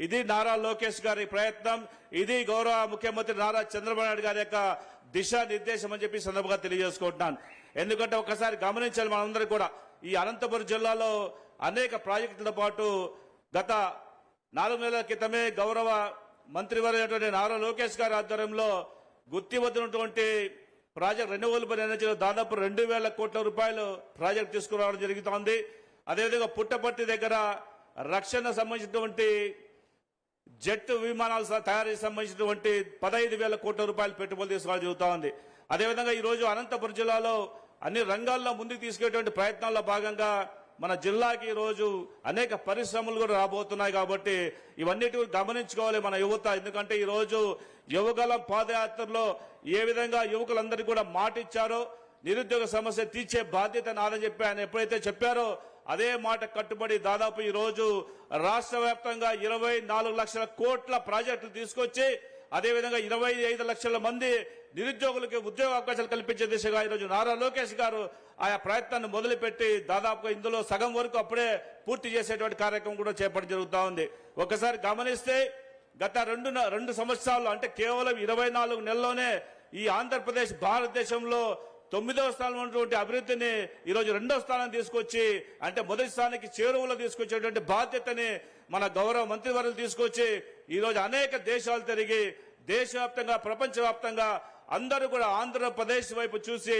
ఇది నారా లోకేష్ గారి ప్రయత్నం, ఇది గౌరవ ముఖ్యమంత్రి నారా చంద్రబాబు నాయుడు గారి యొక్క దిశానిర్దేశం అని చెప్పి సందర్భంగా తెలియజేసుకుంటున్నాను. ఎందుకంటే ఒకసారి గమనించాలి మనందరూ కూడా, ఈ అనంతపురం జిల్లాలో అనేక ప్రాజెక్టులతో పాటు గత 4 నెలల క్రితమే గౌరవ మంత్రివర్యులైనటువంటి నారా లోకేష్ గారి ఆధ్వర్యంలో గుర్తివద్దున్నటువంటి ప్రాజెక్ట్ రెన్యూవబుల్ ఎనర్జీలో దాదాపు 2,000 కోట్ల రూపాయలు ప్రాజెక్ట్ తీసుకురావడం జరుగుతోంది. అదేవిధంగా పుట్టపర్తి దగ్గర రక్షణ సంబంధించినటువంటి జెట్ విమానాల తయారీకి సంబంధించినటువంటి 15,000 కోట్ల రూపాయలు పెట్టుబడులు తీసుకోవడం జరుగుతూ ఉంది. అదేవిధంగా ఈరోజు అనంతపురం జిల్లాలో అన్ని రంగాల్లో ముందుకు తీసుకెళ్లేటువంటి ప్రయత్నాల్లో భాగంగా మన జిల్లాకి ఈరోజు అనేక పరిశ్రమలు కూడా రాబోతున్నాయి. కాబట్టి ఇవన్నిటి గమనించుకోవాలి మన యువత. ఎందుకంటే ఈరోజు యువగలం పాదయాత్రలో ఏ విధంగా యువకులందరికీ కూడా మాట ఇచ్చారో నిరుద్యోగ సమస్య తీర్చే బాధ్యత నాదని చెప్పి ఆయన ఎప్పుడైతే చెప్పారో అదే మాట కట్టుబడి దాదాపు ఈ రోజు రాష్ట్ర వ్యాప్తంగా 24 లక్షల కోట్ల ప్రాజెక్టులు తీసుకొచ్చి అదేవిధంగా 25 లక్షల మంది నిరుద్యోగులకు ఉద్యోగ అవకాశాలు కల్పించే దిశగా ఈరోజు నారా లోకేష్ గారు ఆయా ప్రయత్నాన్ని మొదలుపెట్టి దాదాపుగా ఇందులో సగం వరకు అప్పుడే పూర్తి చేసేటువంటి కార్యక్రమం కూడా చేపట్టడం జరుగుతూ ఉంది. ఒకసారి గమనిస్తే గత రెండు సంవత్సరాలు అంటే కేవలం 24 నెలల్లోనే ఈ ఆంధ్రప్రదేశ్ భారతదేశంలో 9వ స్థానంలో ఉన్నటువంటి అభివృద్ధిని ఈరోజు 2వ స్థానం తీసుకొచ్చి అంటే మొదటి స్థానానికి చేరువలో తీసుకొచ్చేటువంటి బాధ్యతని మన గౌరవ మంత్రివర్యులు తీసుకొచ్చి ఈరోజు అనేక దేశాలు తిరిగి దేశవ్యాప్తంగా ప్రపంచవ్యాప్తంగా అందరూ కూడా ఆంధ్రప్రదేశ్ వైపు చూసి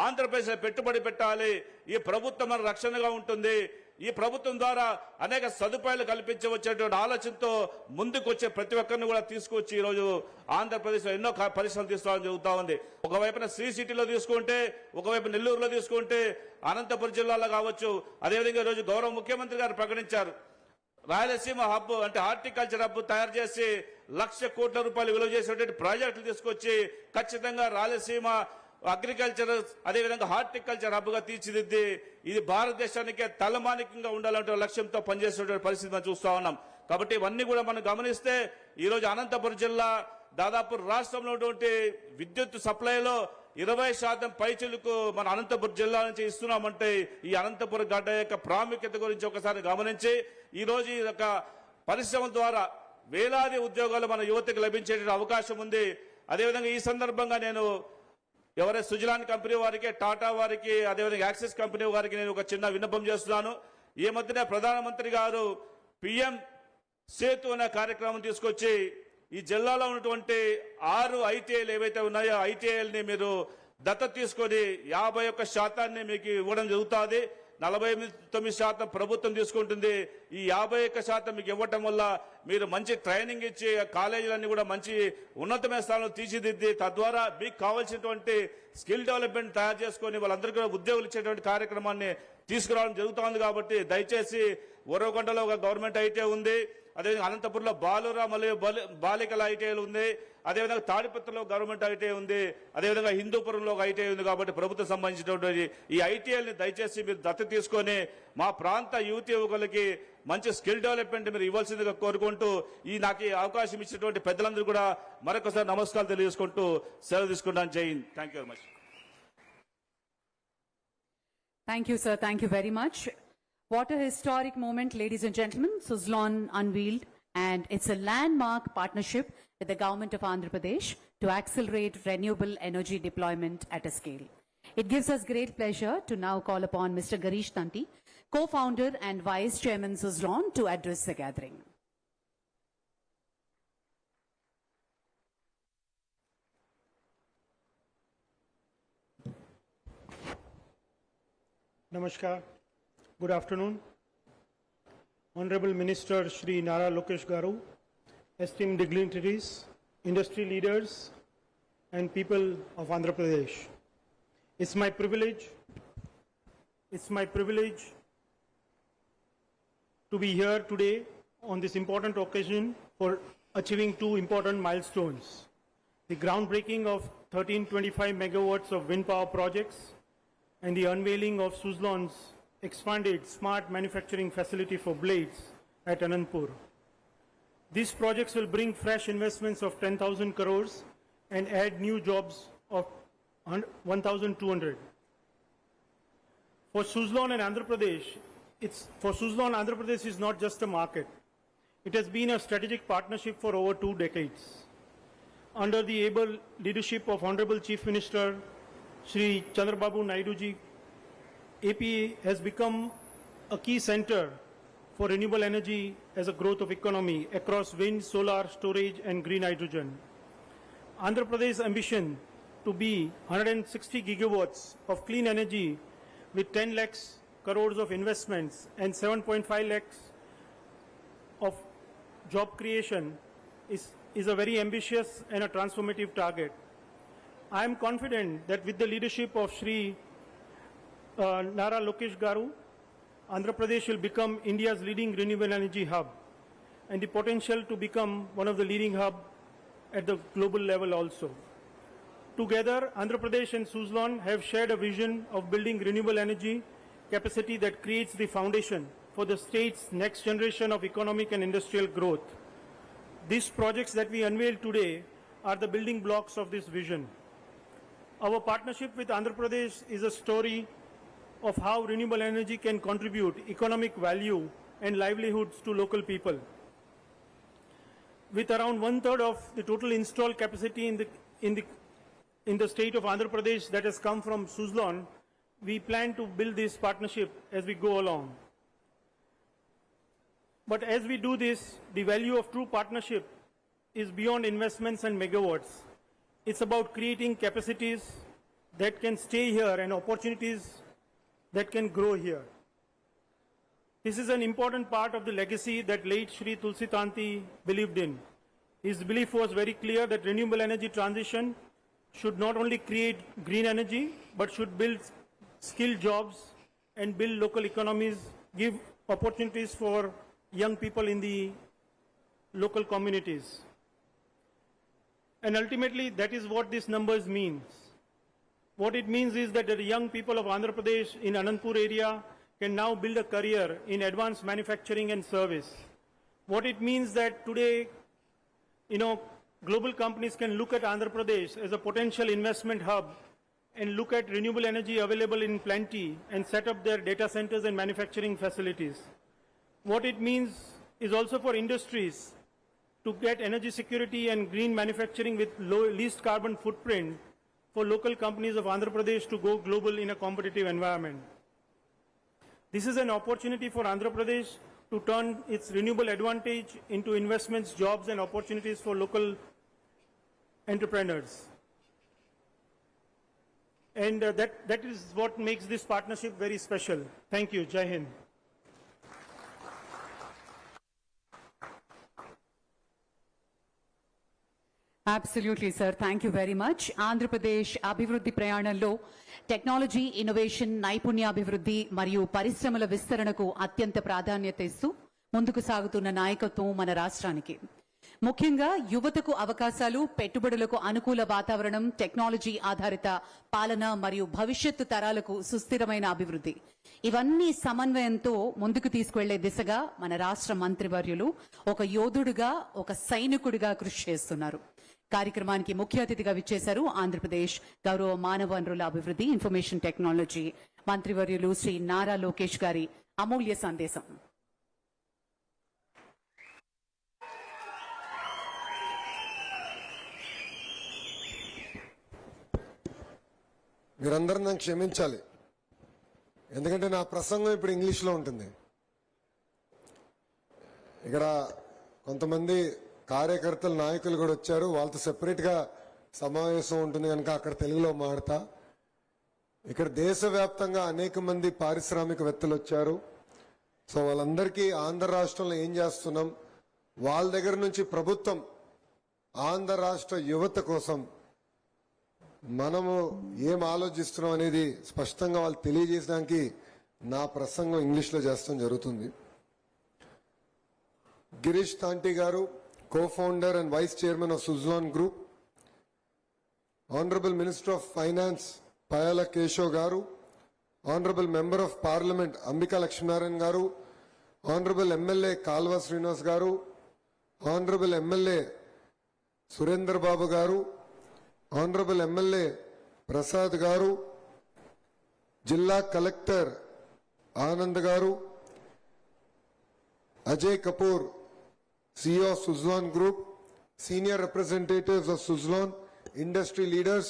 ఆంధ్రప్రదేశ్ పెట్టుబడి పెట్టాలి, ఈ ప్రభుత్వం మన రక్షణగా ఉంటుంది, ఈ ప్రభుత్వం ద్వారా అనేక సదుపాయాలు కల్పించవచ్చేటువంటి ఆలోచనతో ముందుకు వచ్చే ప్రతి ఒక్కరిని కూడా తీసుకొచ్చి ఈరోజు ఆంధ్రప్రదేశ్ లో ఎన్నో పరిశ్రమలు తీసుకోవడం జరుగుతూ ఉంది. ఒకవైపున శ్రీ సిటీలో తీసుకుంటే, ఒకవైపు నెల్లూరులో తీసుకుంటే, అనంతపురం జిల్లాలో కావచ్చు. అదేవిధంగా ఈరోజు గౌరవ ముఖ్యమంత్రి గారు ప్రకటించారు రాయలసీమ హబ్ అంటే హార్టికల్చర్ హబ్ తయారు చేసి 1,00,000 కోట్ల రూపాయలు విలువ చేసేటువంటి ప్రాజెక్టులు తీసుకొచ్చి ఖచ్చితంగా రాయలసీమ అగ్రికల్చర్ అదేవిధంగా హార్టికల్చర్ హబ్ గా తీర్చిదిద్ది ఇది భారతదేశానికే తలమానికంగా ఉండాలంటే లక్ష్యంతో పనిచేసేటువంటి పరిస్థితి మనం చూస్తా ఉన్నాం. కాబట్టి ఇవన్నీ కూడా మనం గమనిస్తే ఈ రోజు అనంతపురం జిల్లా దాదాపు రాష్ట్రంలో ఉన్నటువంటి విద్యుత్ సప్లైలో 20% పైచిలకు మన అనంతపురం జిల్లా నుంచి ఇస్తున్నామంటే ఈ అనంతపురం గడ్డ యొక్క ప్రాముఖ్యత గురించి ఒకసారి గమనించి ఈ రోజు ఈ యొక్క పరిశ్రమల ద్వారా వేలాది ఉద్యోగాలు మన యువతకు లభించే అవకాశం ఉంది. అదేవిధంగా ఈ సందర్భంగా నేను ఎవరైతే సుజలాన్ కంపెనీ వారికి, టాటా వారికి, అదేవిధంగా యాక్సిస్ కంపెనీ వారికి నేను ఒక చిన్న విన్నపం చేస్తున్నాను. ఈ మధ్యనే ప్రధానమంత్రి గారు పిఎం సేతు అనే కార్యక్రమం తీసుకొచ్చి ఈ జిల్లాలో ఉన్నటువంటి 6 ఐటీఐలు ఏవైతే ఉన్నాయో ఐటీఐల్ని మీరు దత్తత తీసుకొని 51% మీకు ఇవ్వడం జరుగుతుంది. 49% ప్రభుత్వం తీసుకుంటుంది. ఈ 51% మీకు ఇవ్వటం వల్ల మీరు మంచి ట్రైనింగ్ ఇచ్చి కాలేజీలన్నీ కూడా మంచి ఉన్నతమైన స్థానంలో తీర్చిదిద్ది తద్వారా మీకు కావాల్సినటువంటి స్కిల్ డెవలప్మెంట్ తయారు చేసుకొని వాళ్ళందరికీ కూడా ఉద్యోగులు ఇచ్చేటువంటి కార్యక్రమాన్ని తీసుకురావడం జరుగుతోంది. కాబట్టి దయచేసి ఉరవకొండలో ఒక గవర్నమెంట్ ఐటీఐ ఉంది, అదేవిధంగా అనంతపురంలో బాలురా మరియు బాలికల ఐటీఐలు ఉంది, అదేవిధంగా తాడిపత్రిలో గవర్నమెంట్ ఐటీఐ ఉంది, అదేవిధంగా హిందూపురంలో ఒక ఐటీఐ ఉంది. కాబట్టి ప్రభుత్వం సంబంధించినటువంటి ఈ ఐటీఐల్ని దయచేసి మీరు దత్తత తీసుకొని మా ప్రాంత యువకులకి మంచి స్కిల్ డెవలప్మెంట్ మీరు ఇవ్వాల్సిందిగా కోరుకుంటూ నాకు ఈ అవకాశం ఇచ్చినటువంటి పెద్దలందరూ కూడా మరొకసారి నమస్కారాలు తెలియజేసుకుంటూ సెలవు తీసుకుంటాను. జై Hind. Thank you very much. Thank you, sir. Thank you very much. What a historic moment, ladies and gentlemen. Suzlon unveiled, and it's a landmark partnership with the government of Andhra Pradesh to accelerate renewable energy deployment at a scale. It gives us great pleasure to now call upon Mr. Garish Tanti, co-founder and vice chairman Suzlon, to address the gathering. Namaskar. Good afternoon. Honorable Minister Shri Nara Lokesh Garu, esteemed dignitaries, industry leaders, and people of Andhra Pradesh. It's my privilege to be here today on this important occasion for achieving 2 important milestones: the groundbreaking of 1325 megawatts of wind power projects and the unveiling of Suzlon's expanded smart manufacturing facility for blades at Anandpur. These projects will bring fresh investments of 10,000 crores and add new jobs of 1,200. For Suzlon and Andhra Pradesh, Andhra Pradesh is not just a market. It has been a strategic partnership for over 2 decades. Under the able leadership of Honorable Chief Minister Shri Chandrababu Naidu ji, AP has become a key center for renewable energy as a growth of economy across wind, solar, storage and green hydrogen. Andhra Pradesh's ambition to be 160 gigawatts of clean energy with 10 lakhs crores of investments and 7.5 lakhs of job creation is a very ambitious and a transformative target. I am confident that with the leadership of Shri Nara Lokesh Garu, Andhra Pradesh will become India's leading renewable energy hub and the potential to become one of the leading hubs at the global level also. Together, Andhra Pradesh and Suzlon have shared a vision of building renewable energy capacity that creates the foundation for the state's next generation of economic and industrial growth. These projects that we unveil today are the building blocks of this vision. Our partnership with Andhra Pradesh is a story of how renewable energy can contribute economic value and livelihoods to local people. With around 1/3 of the total installed capacity in the state of Andhra Pradesh that has come from Suzlon, we plan to build this partnership as we go along. But as we do this, the value of true partnership is beyond investments and megawatts. It's about creating capacities that can stay here and opportunities that can grow here. This is an important part of the legacy that late Shri Tulsi Tanti believed in. His belief was very clear that renewable energy transition should not only create green energy, but should build skilled jobs and build local economies, give opportunities for young people in the local communities. And ultimately, that is what these numbers means. What it means is that the young people of Andhra Pradesh in Anandpur area can now build a career in advanced manufacturing and service. What it means that today, global companies can look at Andhra Pradesh as a potential investment hub and look at renewable energy available in plenty and set up their data centers and manufacturing facilities. What it means is also for industries to get energy security and green manufacturing with least carbon footprint for local companies of Andhra Pradesh to go global in a competitive environment. This is an opportunity for Andhra Pradesh to turn its renewable advantage into investments, jobs, and opportunities for local entrepreneurs. And that is what makes this partnership very special. Thank you. Jai Hind. Absolutely sir, thank you very much. Andhra Pradesh అభివృద్ధి ప్రయాణంలో technology, innovation, నైపుణ్యాభివృద్ధి మరియు పరిశ్రమల విస్తరణకు అత్యంత ప్రాధాన్యత ఇస్తూ ముందుకు సాగుతున్న నాయకత్వం మన రాష్ట్రానికి. ముఖ్యంగా యువతకు అవకాశాలు, పెట్టుబడులకు అనుకూల వాతావరణం, టెక్నాలజీ ఆధారిత పాలన మరియు భవిష్యత్తు తరాలకు సుస్థిరమైన అభివృద్ధి, ఇవన్నీ సమన్వయంతో ముందుకు తీసుకువెళ్లే దిశగా మన రాష్ట్ర మంత్రివర్యులు ఒక యోధుడిగా, ఒక సైనికుడిగా కృషి చేస్తున్నారు. కార్యక్రమానికి ముఖ్య అతిథిగా విచ్చేశారు ఆంధ్రప్రదేశ్ గౌరవ మానవ వనరుల అభివృద్ధి, ఇన్ఫర్మేషన్ టెక్నాలజీ మంత్రివర్యులు శ్రీ నారా లోకేష్ గారి అమూల్య సందేశం. మీరందరూ నన్ను క్షమించాలి, ఎందుకంటే నా ప్రసంగం ఇప్పుడు ఇంగ్లీష్లో ఉంటుంది. ఇక్కడ కొంతమంది కార్యకర్తలు, నాయకులు కూడా వచ్చారు, వాళ్ళతో సెపరేట్గా సమావేశం ఉంటుంది కనుక అక్కడ తెలుగులో మాడతా. ఇక్కడ దేశవ్యాప్తంగా అనేక మంది పారిశ్రామికవేత్తలు వచ్చారు. సో వాళ్ళందరికీ ఆంధ్ర రాష్ట్రంలో ఏం చేస్తున్నాం, వాళ్ళ దగ్గర నుంచి ప్రభుత్వం ఆంధ్ర రాష్ట్ర యువత కోసం మనము ఏం ఆలోచిస్తున్నాం అనేది స్పష్టంగా వాళ్ళు తెలియజేయడానికి నా ప్రసంగం ఇంగ్లీష్లో చేస్తాం జరుగుతుంది. గిరీష్ తాంటి గారు, co-founder and vice chairman of Suzlon Group, Honorable Minister of Finance Payala Keshav Garu, Honorable Member of Parliament Ambika Lakshminaran Garu, Honorable MLA Kalva Srinivas Garu, Honorable MLA Surendra Babu Garu, Honorable MLA Prasad Garu, Jilla Collector Anand Garu, Ajay Kapoor, CEO of Suzlon Group, senior representatives of Suzlon, industry leaders,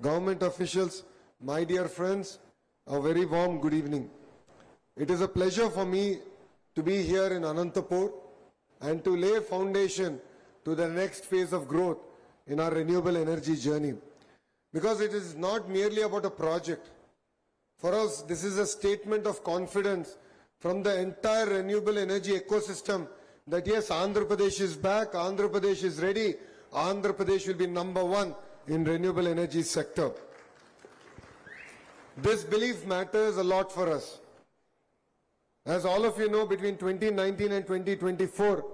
government officials, my dear friends, a very warm good evening. It is a pleasure for me to be here in Anantapur and to lay foundation to the next phase of growth in our renewable energy journey. Because it is not merely about a project. For us, this is a statement of confidence from the entire renewable energy ecosystem that yes, Andhra Pradesh is back, Andhra Pradesh is ready, Andhra Pradesh will be number one in renewable energy sector. This belief matters a lot for us. As all of you know, between 2019 and 2024,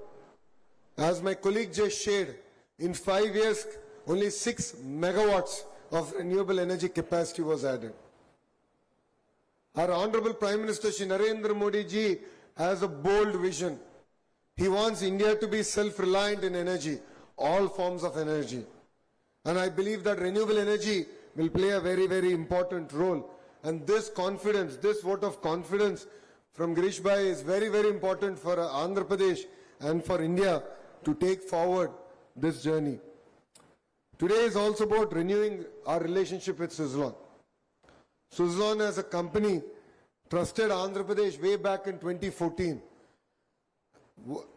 as my colleague just shared, in 5 years, only 6 megawatts of renewable energy capacity was added. Our Honorable Prime Minister Shri Narendra Modi ji has a bold vision. He wants India to be self-reliant in energy, all forms of energy. And I believe that renewable energy will play a very, very important role. And this confidence, this vote of confidence from Girish Bhai is very, very important for Andhra Pradesh and for India to take forward this journey. Today is also about renewing our relationship with Suzlon. Suzlon as a company trusted Andhra Pradesh way back in 2014.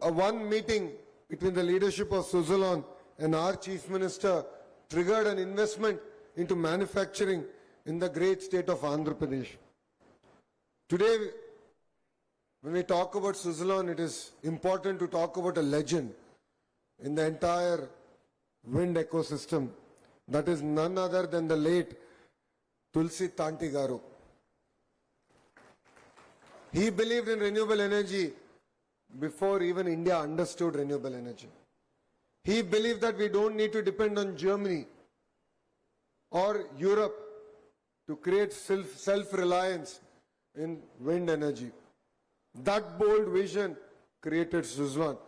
One meeting between the leadership of Suzlon and our Chief Minister triggered an investment into manufacturing in the great state of Andhra Pradesh. Today, when we talk about Suzlon, it is important to talk about a legend in the entire wind ecosystem. That is none other than the late Tulsi Tanti Garu. He believed in renewable energy before even India understood renewable energy. He believed that we don't need to depend on Germany or Europe to create self-reliance in wind energy. That bold vision created Suzlon.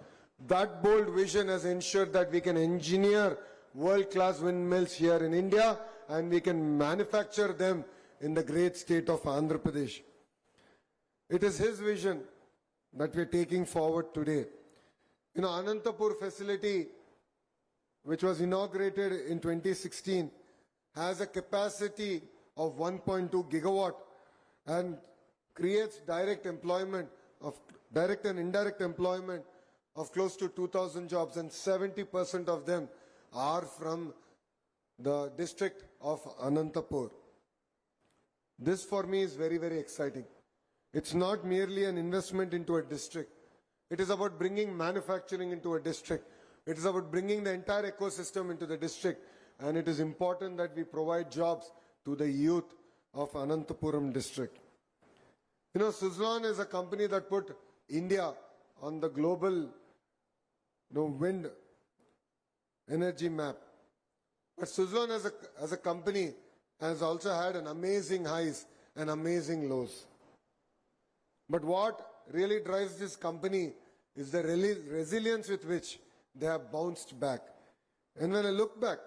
That bold vision has ensured that we can engineer world-class windmills here in India and we can manufacture them in the great state of Andhra Pradesh. It is his vision that we're taking forward today. Anantapur facility, which was inaugurated in 2016, has a capacity of 1.2 gigawatt and creates direct and indirect employment of close to 2,000 jobs, and 70% of them are from the district of Anantapur. This for me is very, very exciting. It's not merely an investment into a district. It is about bringing manufacturing into a district. It is about bringing the entire ecosystem into the district. And it is important that we provide jobs to the youth of Anantapuram district. Suzlon is a company that put India on the global wind energy map. But Suzlon as a company has also had an amazing highs and amazing lows. But what really drives this company is the resilience with which they have bounced back. And when I look back,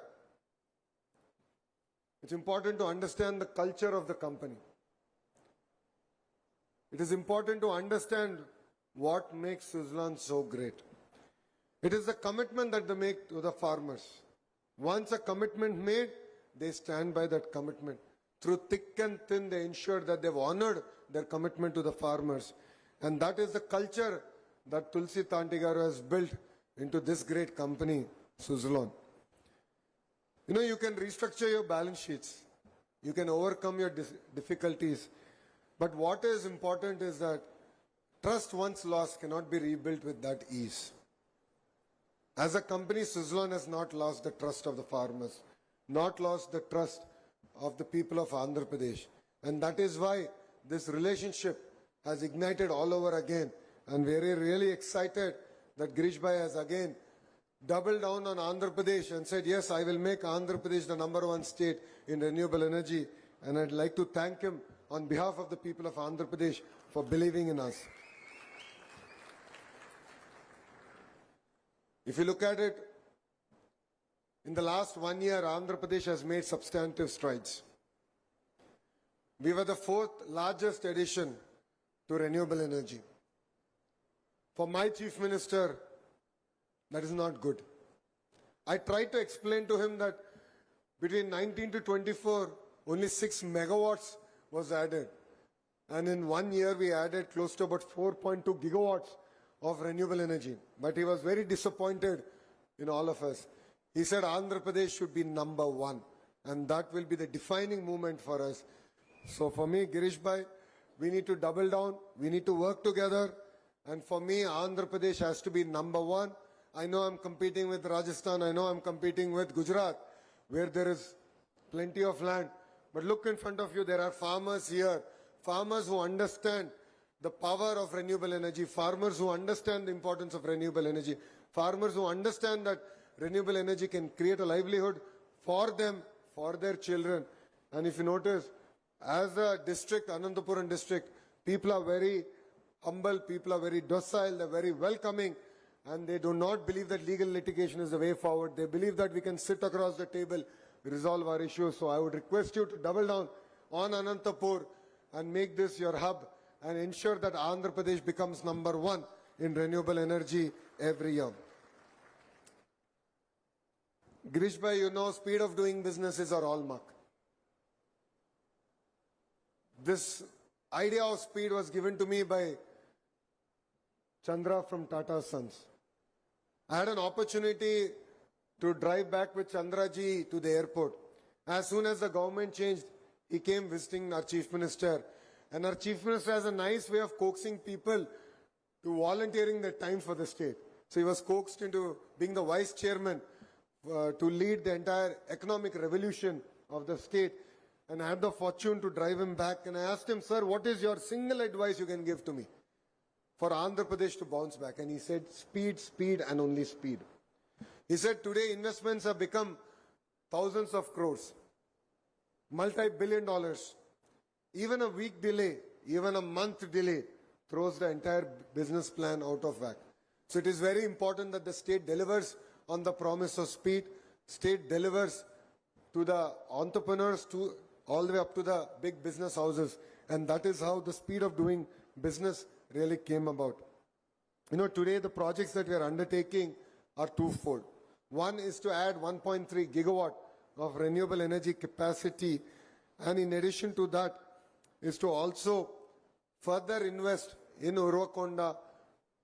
it's important to understand the culture of the company. It is important to understand what makes Suzlon so great. It is the commitment that they make to the farmers. Once a commitment made, they stand by that commitment. Through thick and thin, they ensure that they've honored their commitment to the farmers. And that is the culture that Tulsi Tanti Garu has built into this great company, Suzlon. You can restructure your balance sheets. You can overcome your difficulties. But what is important is that trust once lost cannot be rebuilt with that ease. As a company, Suzlon has not lost the trust of the farmers, not lost the trust of the people of Andhra Pradesh. And that is why this relationship has ignited all over again. And we are really excited that Girish Bhai has again doubled down on Andhra Pradesh and said, yes, I will make Andhra Pradesh the #1 state in renewable energy. And I'd like to thank him on behalf of the people of Andhra Pradesh for believing in us. If you look at it, in the last 1 year, Andhra Pradesh has made substantive strides. We were the 4th largest addition to renewable energy. For my Chief Minister, that is not good. I tried to explain to him that between 19 to 24, only 6 megawatts was added. And in 1 year, we added close to about 4.2 gigawatts of renewable energy. But he was very disappointed in all of us. He said Andhra Pradesh should be #1. And that will be the defining moment for us. So for me, Girish Bhai, we need to double down. We need to work together. And for me, Andhra Pradesh has to be #1. I know I'm competing with Rajasthan. I know I'm competing with Gujarat, where there is plenty of land. But look in front of you, there are farmers here. Farmers who understand the power of renewable energy. Farmers who understand the importance of renewable energy. Farmers who understand that renewable energy can create a livelihood for them, for their children. And if you notice, as a district, Anantapuram district, people are very humble, people are very docile, they're very welcoming, and they do not believe that legal litigation is the way forward. They believe that we can sit across the table, resolve our issues. So I would request you to double down on Anantapur and make this your hub and ensure that Andhra Pradesh becomes number one in renewable energy every year. Girish bhai, you know, speed of doing business is our hallmark. This idea of speed was given to me by Chandra from Tata Sons. I had an opportunity to drive back with Chandraji to the airport. As soon as the government changed, he came visiting our Chief Minister. And our Chief Minister has a nice way of coaxing people to volunteering their time for the state. So he was coaxed into being the Vice Chairman to lead the entire economic revolution of the state. And I had the fortune to drive him back. And I asked him, sir, what is your single advice you can give to me for Andhra Pradesh to bounce back? And he said, speed, speed, and only speed. He said, today investments have become thousands of crores, multi-billion dollars. Even a week delay, even a month delay throws the entire business plan out of whack. So it is very important that the state delivers on the promise of speed. State delivers to the entrepreneurs, to all the way up to the big business houses. And that is how the speed of doing business really came about. You know, today the projects that we are undertaking are twofold. One is to add 1.3 gigawatt of renewable energy capacity. And in addition to that, is to also further invest in Uruvakonda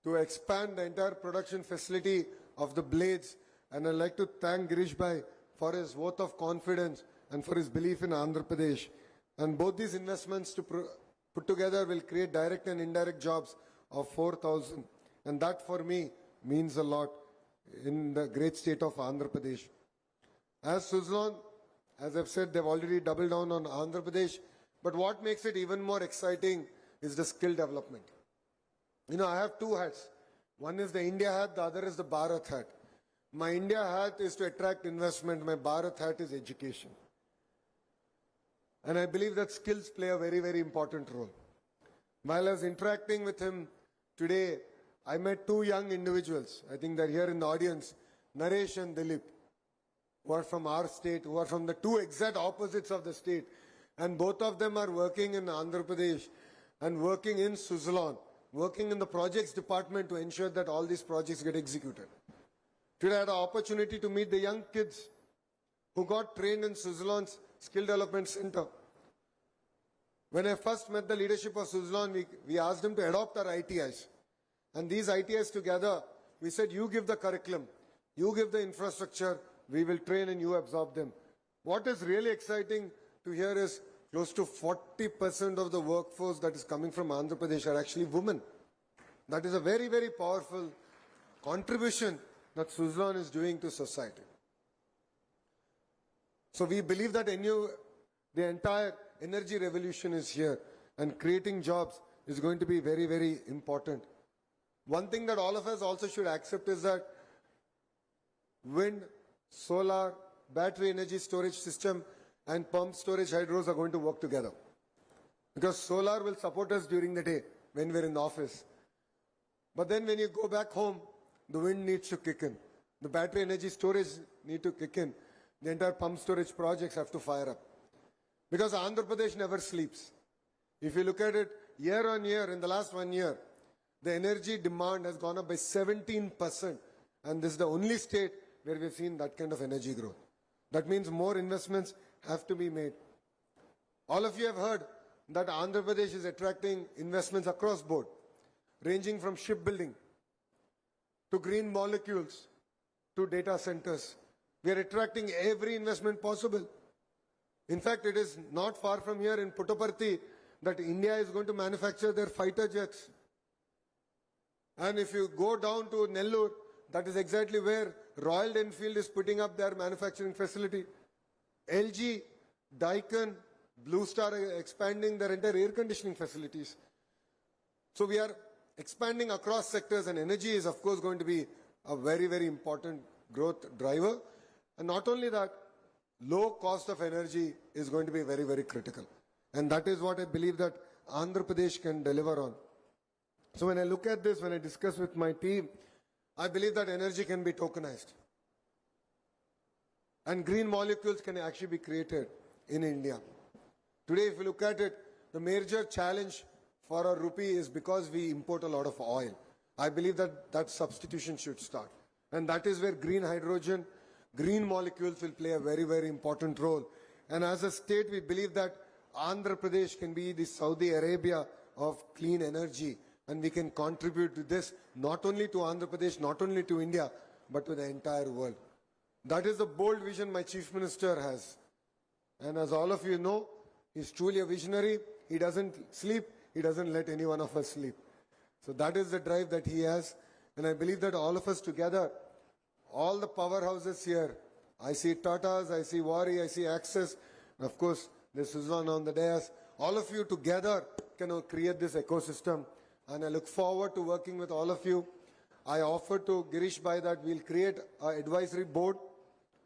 to expand the entire production facility of the blades. And I'd like to thank Girish bhai for his vote of confidence and for his belief in Andhra Pradesh. And both these investments to put together will create direct and indirect jobs of 4,000. And that for me means a lot in the great state of Andhra Pradesh. As Suzlon, as I've said, they've already doubled down on Andhra Pradesh. But what makes it even more exciting is the skill development. You know, I have two hats. One is the India hat, the other is the Bharat hat. My India hat is to attract investment. My Bharat hat is education. And I believe that skills play a very, very important role. While I was interacting with him today, I met two young individuals. I think they're here in the audience, Naresh and Dilip, who are from our state, who are from the two exact opposites of the state. And both of them are working in Andhra Pradesh and working in Suzlon, working in the projects department to ensure that all these projects get executed. Today I had an opportunity to meet the young kids who got trained in Suzlon's Skill Development Center. When I first met the leadership of Suzlon, we asked them to adopt our ITIs. And these ITIs together, we said, you give the curriculum, you give the infrastructure, we will train and you absorb them. What is really exciting to hear is close to 40% of the workforce that is coming from Andhra Pradesh are actually women. That is a very, very powerful contribution that Suzlon is doing to society. So we believe that the entire energy revolution is here and creating jobs is going to be very, very important. One thing that all of us also should accept is that wind, solar, battery energy storage system and pump storage hydros are going to work together. Because solar will support us during the day when we're in the office. But then when you go back home, the wind needs to kick in. The battery energy storage need to kick in. The entire pump storage projects have to fire up. Because Andhra Pradesh never sleeps. If you look at it year on year, in the last 1 year, the energy demand has gone up by 17%. And this is the only state where we've seen that kind of energy growth. That means more investments have to be made. All of you have heard that Andhra Pradesh is attracting investments across board, ranging from shipbuilding to green molecules to data centers. We are attracting every investment possible. In fact, it is not far from here in Puttaparthi that India is going to manufacture their fighter jets. And if you go down to Nellore, that is exactly where Royal Enfield is putting up their manufacturing facility. LG, Daikin, Blue Star are expanding their entire air conditioning facilities. So we are expanding across sectors, and energy is of course going to be a very, very important growth driver. And not only that, low cost of energy is going to be very, very critical. And that is what I believe that Andhra Pradesh can deliver on. So when I look at this, when I discuss with my team, I believe that energy can be tokenized. And green molecules can actually be created in India. Today, if you look at it, the major challenge for our rupee is because we import a lot of oil. I believe that that substitution should start. And that is where green hydrogen, green molecules will play a very, very important role. And as a state, we believe that Andhra Pradesh can be the Saudi Arabia of clean energy. And we can contribute to this, not only to Andhra Pradesh, not only to India, but to the entire world. That is the bold vision my Chief Minister has. And as all of you know, he's truly a visionary. He doesn't sleep. He doesn't let any one of us sleep. So that is the drive that he has. And I believe that all of us together, all the powerhouses here, I see Tatas, I see Wari, I see Access, and of course, there's Suzlon on the dais. All of you together can create this ecosystem. And I look forward to working with all of you. I offered to Girish Bhai that we'll create an advisory board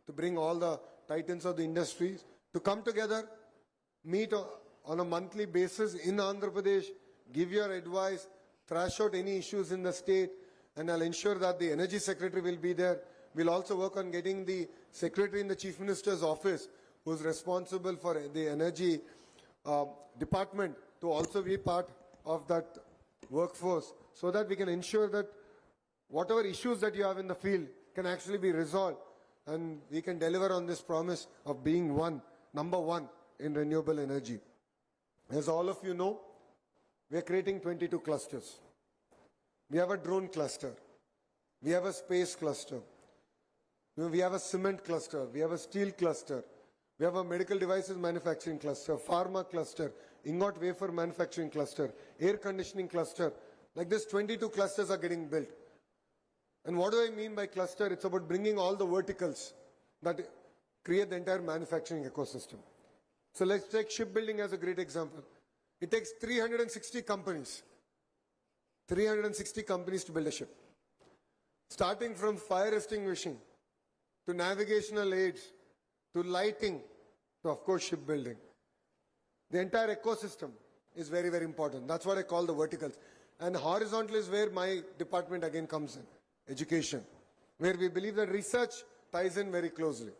to bring all the titans of the industries to come together, meet on a monthly basis in Andhra Pradesh, give your advice, thrash out any issues in the state, and I'll ensure that the energy secretary will be there. We'll also work on getting the secretary in the Chief Minister's office, who's responsible for the energy department, to also be part of that workforce, so that we can ensure that whatever issues that you have in the field can actually be resolved, and we can deliver on this promise of being number one in renewable energy. As all of you know, we are creating 22 clusters. We have a drone cluster. We have a space cluster. We have a cement cluster. We have a steel cluster. We have a medical devices manufacturing cluster, pharma cluster, ingot wafer manufacturing cluster, air conditioning cluster. Like this, 22 clusters are getting built. And what do I mean by cluster? It's about bringing all the verticals that create the entire manufacturing ecosystem. So let's take shipbuilding as a great example. It takes 360 companies to build a ship. Starting from fire extinguishing, to navigational aids, to lighting, to of course shipbuilding. The entire ecosystem is very, very important. That's what I call the verticals. And horizontal is where my department again comes in, education, where we believe that research ties in very closely.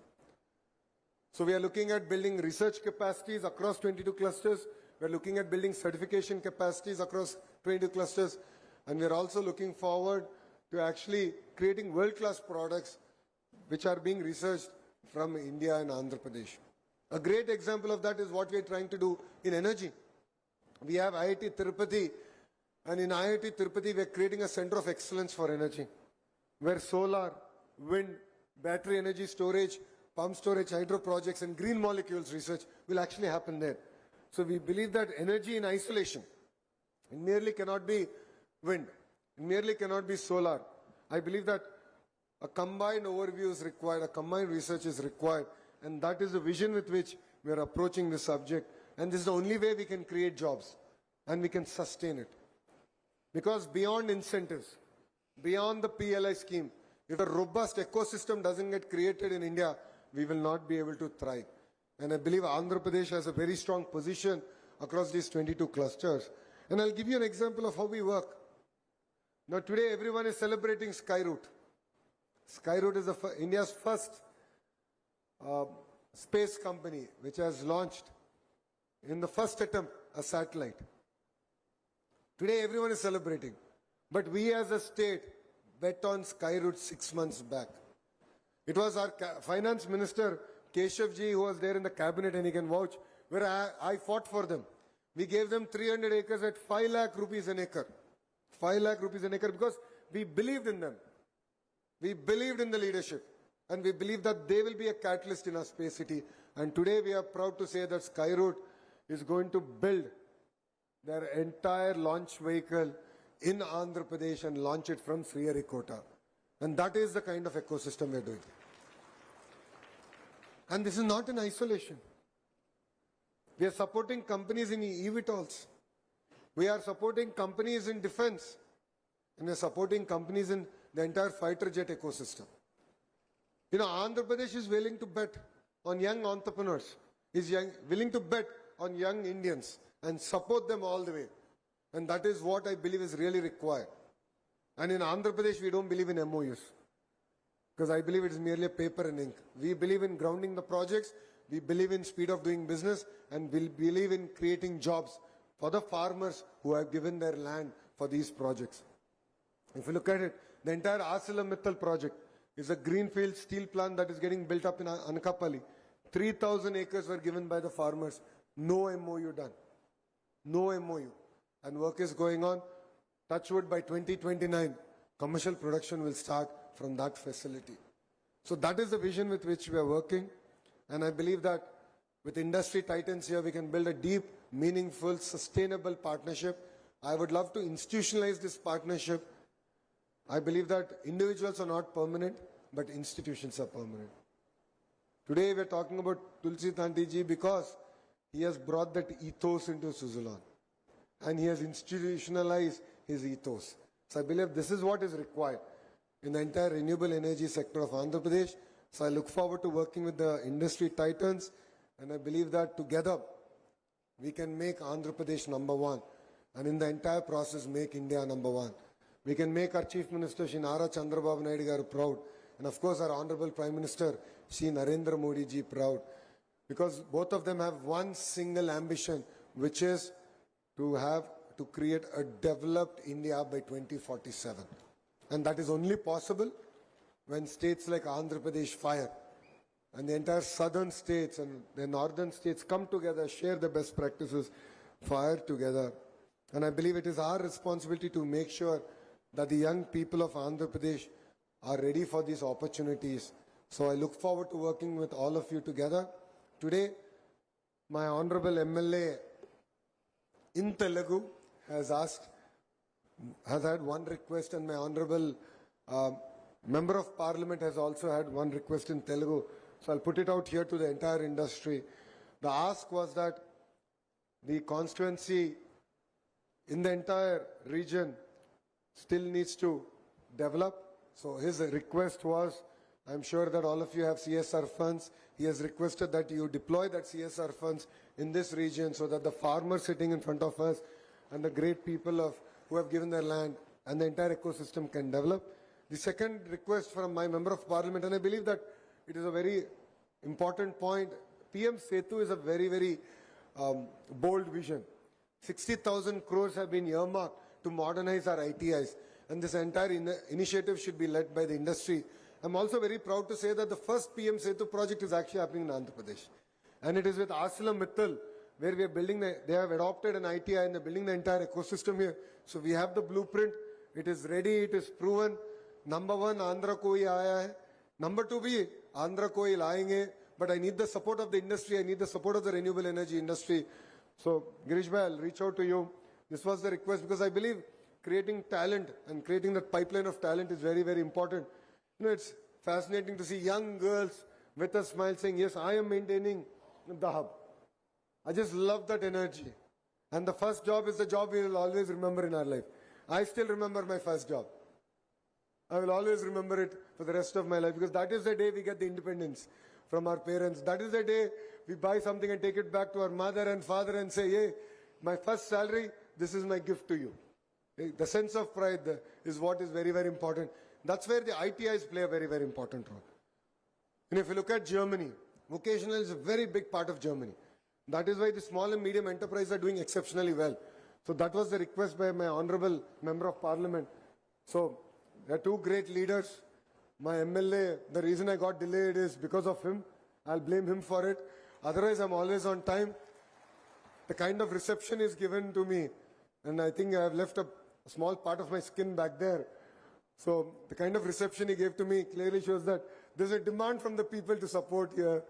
So we are looking at building research capacities across 22 clusters. We're looking at building certification capacities across 22 clusters. And we're also looking forward to actually creating world-class products which are being researched from India and Andhra Pradesh. A great example of that is what we're trying to do in energy. We have IIT Tirupati, and in IIT Tirupati we're creating a center of excellence for energy, where solar, wind, battery energy storage, pump storage, hydro projects, and green molecules research will actually happen there. So we believe that energy in isolation, it merely cannot be wind, it merely cannot be solar. I believe that a combined overview is required, a combined research is required, and that is the vision with which we are approaching this subject. And this is the only way we can create jobs, and we can sustain it. Because beyond incentives, beyond the PLI scheme, if a robust ecosystem doesn't get created in India, we will not be able to thrive. And I believe Andhra Pradesh has a very strong position across these 22 clusters. And I'll give you an example of how we work. Now today everyone is celebrating Skyroot. Skyroot is India's first space company which has launched in the first attempt a satellite. Today everyone is celebrating. But we as a state bet on Skyroot 6 months back. It was our finance minister, Keshavji, who was there in the cabinet, and he can vouch, where I fought for them. We gave them 300 acres at 5 lakh rupees an acre. 5 lakh rupees an acre because we believed in them. We believed in the leadership. And we believe that they will be a catalyst in our space city. And today we are proud to say that Skyroot is going to build their entire launch vehicle in Andhra Pradesh and launch it from Sriharikota. And that is the kind of ecosystem we are doing. And this is not in isolation. We are supporting companies in eVTOLs. We are supporting companies in defense. And we are supporting companies in the entire fighter jet ecosystem. You know, Andhra Pradesh is willing to bet on young entrepreneurs. He's willing to bet on young Indians and support them all the way. And that is what I believe is really required. And in Andhra Pradesh, we don't believe in MOUs. Because I believe it is merely a paper and ink. We believe in grounding the projects, we believe in speed of doing business, and we believe in creating jobs for the farmers who have given their land for these projects. If you look at it, the entire ArcelorMittal project is a greenfield steel plant that is getting built up in Anakapalli. 3,000 acres were given by the farmers. No MOU done. No MOU. And work is going on. Touchwood, by 2029, commercial production will start from that facility. So that is the vision with which we are working. And I believe that with industry titans here, we can build a deep, meaningful, sustainable partnership. I would love to institutionalize this partnership. I believe that individuals are not permanent, but institutions are permanent. Today we are talking about Tulsi Tanti ji because he has brought that ethos into Suzlon. And he has institutionalized his ethos. So I believe this is what is required in the entire renewable energy sector of Andhra Pradesh. So I look forward to working with the industry titans, and I believe that together we can make Andhra Pradesh number one, and in the entire process make India number one. We can make our Chief Minister Shri Nara Chandrababu Naidu garu proud, and of course our Honorable Prime Minister Shri Narendra Modi ji proud, because both of them have one single ambition, which is to create a developed India by 2047. And that is only possible when states like Andhra Pradesh fire and the entire southern states and the northern states come together, share the best practices, fire together. And I believe it is our responsibility to make sure that the young people of Andhra Pradesh are ready for these opportunities. So I look forward to working with all of you together. Today, my Honorable MLA in Telugu has had one request, and my Honorable Member of Parliament has also had one request in Telugu. So I'll put it out here to the entire industry. The ask was that the constituency in the entire region still needs to develop. So his request was, I'm sure that all of you have CSR funds. He has requested that you deploy that CSR funds in this region so that the farmers sitting in front of us and the great people who have given their land and the entire ecosystem can develop. The second request from my Member of Parliament, and I believe that it is a very important point, PM Setu is a very, very bold vision. 60,000 crores have been earmarked to modernize our ITIs, and this entire initiative should be led by the industry. I'm also very proud to say that the first PM Setu project is actually happening in Andhra Pradesh. And it is with ArcelorMittal, where we are building, they have adopted an ITI and they're building the entire ecosystem here. So we have the blueprint, it is ready, it is proven. Number one, Andhra koi aaya hai. Number two, bhi Andhra koi laayenge. But I need the support of the industry, I need the support of the renewable energy industry. So Girish bhai, I'll reach out to you. This was the request because I believe creating talent and creating that pipeline of talent is very, very important. You know, it's fascinating to see young girls with a smile saying, yes, I am maintaining the hub. I just love that energy. And the first job is the job we will always remember in our life. I still remember my first job. I will always remember it for the rest of my life because that is the day we get the independence from our parents. That is the day we buy something and take it back to our mother and father and say, hey, my first salary, this is my gift to you. The sense of pride is what is very, very important. That's where the ITIs play a very, very important role. And if you look at Germany, vocational is a very big part of Germany. That is why the small and medium enterprises are doing exceptionally well. So that was the request by my Honorable Member of Parliament. So there are two great leaders. My MLA, the reason I got delayed is because of him. I'll blame him for it. Otherwise, I'm always on time. The kind of reception is given to me, and I think I've left a small part of my skin back there. So the kind of reception he gave to me clearly shows that there's a demand from the people to support here,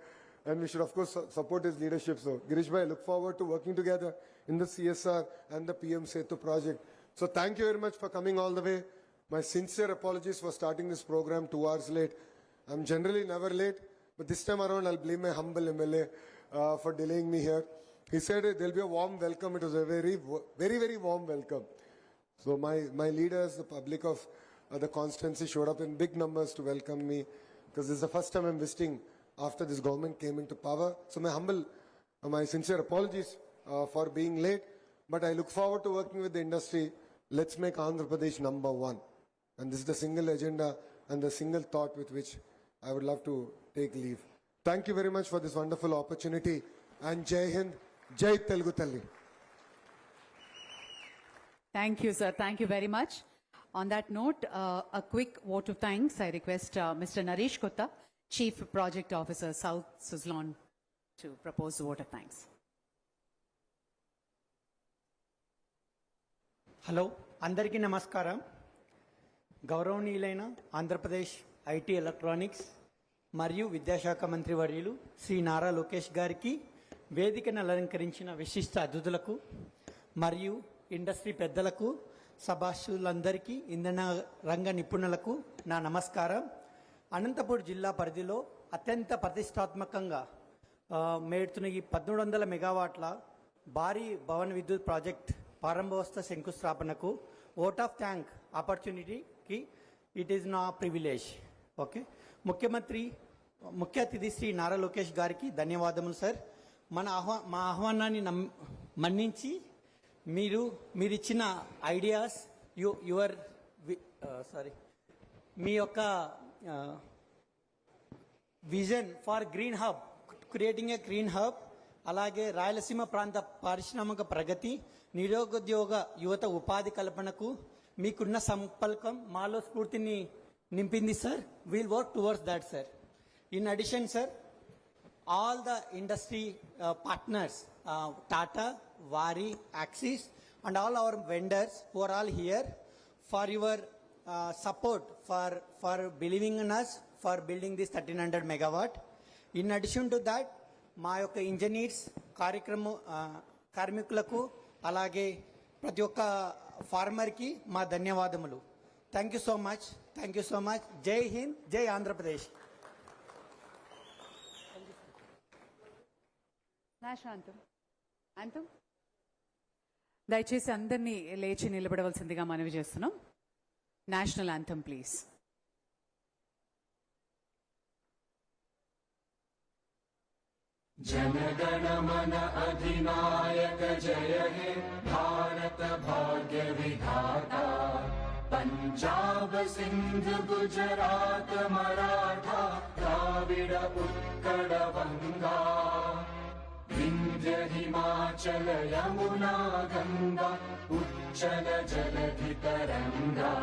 and we should of course support his leadership. So Girish bhai, I look forward to working together in the CSR and the PM Setu project. So thank you very much for coming all the way. My sincere apologies for starting this program 2 hours late. I'm generally never late, but this time around I'll blame my humble MLA for delaying me here. He said there'll be a warm welcome. It was a very, very, very warm welcome. So my leaders, the public of the constituency showed up in big numbers to welcome me because this is the first time I'm visiting after this government came into power. So my sincere apologies for being late, but I look forward to working with the industry. Let's make Andhra Pradesh number one. And this is the single agenda and the single thought with which I would love to take leave. Thank you very much for this wonderful opportunity, and Jai Hind, Jai Telugu Talli. Thank you, sir. Thank you very much. On that note, a quick vote of thanks. I request Mr. Naresh Kotta, Chief Project Officer, South Suzlon, to propose the vote of thanks. Hello, అందరికీ నమస్కారం. గౌరవనీయులైన Andhra Pradesh IT electronics మరియు విద్యాశాఖ మంత్రి వర్యులు శ్రీ నారా లోకేష్ గారికి, వేదికను అలంకరించిన విశిష్ట అతిథులకు మరియు ఇండస్ట్రీ పెద్దలకు, సభాషులందరికీ, ఇంధన రంగ నిపుణులకు నా నమస్కారం. అనంతపూర్ జిల్లా పరిధిలో అత్యంత ప్రతిష్టాత్మకంగా మేడుతున్న ఈ 1300 మెగావాట్ల భారీ భవన విద్యుత్ ప్రాజెక్ట్ ప్రారంభోత్సవ శంకుస్థాపనకు ఓట్ ఆఫ్ థ్యాంక్ ఆపర్చునిటీకి ఇట్ ఈస్ నా ప్రివిలేజ్. ఓకే, ముఖ్య అతిథి శ్రీ నారా లోకేష్ గారికి ధన్యవాదములు సార్. మా ఆహ్వానాన్ని మన్నించి మీరిచ్చిన ఐడియాస్ మీ యొక్క vision for green hub, creating a green hub, అలాగే రాయలసీమ ప్రాంత పారిశ్రామిక ప్రగతి, నిరుద్యోగ యువత ఉపాధి కల్పనకు మీకున్న సంకల్పం మాలో స్ఫూర్తిని నింపింది sir. Will work towards that sir. In addition sir, all the industry partners, Tata, Wari, Axis, and all our vendors who are all here for your support, for believing in us, for building this 1300 megawatt. In addition to that, మా యొక్క engineers, కార్మికులకు, అలాగే ప్రతి ఒక్క ఫార్మర్కి మా ధన్యవాదములు. Thank you so much. Thank you so much. జై హింద్, జై ఆంధ్రప్రదేశ్. అంతం దయచేసి అందరినీ లేచి నిలబడవలసిందిగా మనవి చేస్తున్నాం. National anthem please. जनगणमन अधिनायक जय हे भारत भाग्य विधाता, पंजाब सिंध गुजरात मराठा द्राविड उत्कल बंगा, विंध्य हिमाचल यमुना गंगा उच्चल जलधि तरंगा,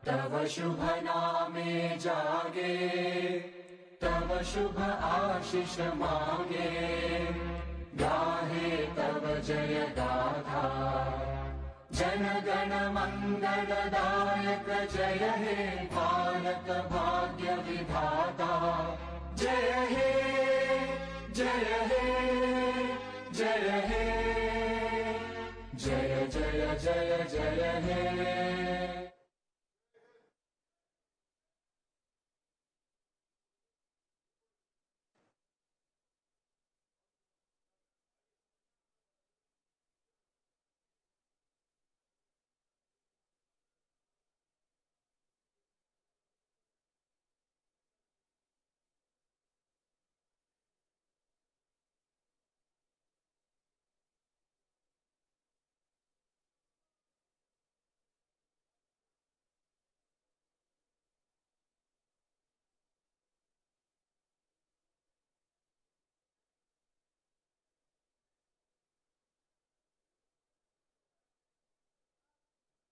तव शुभ नामे जागे, तव शुभ आशीष मांगे, गाहे तव जय गाथा, जनगण मंगलदायक जय हे भारत भाग्य विधाता, जय हे जय हे जय हे जय जय जय जय हे.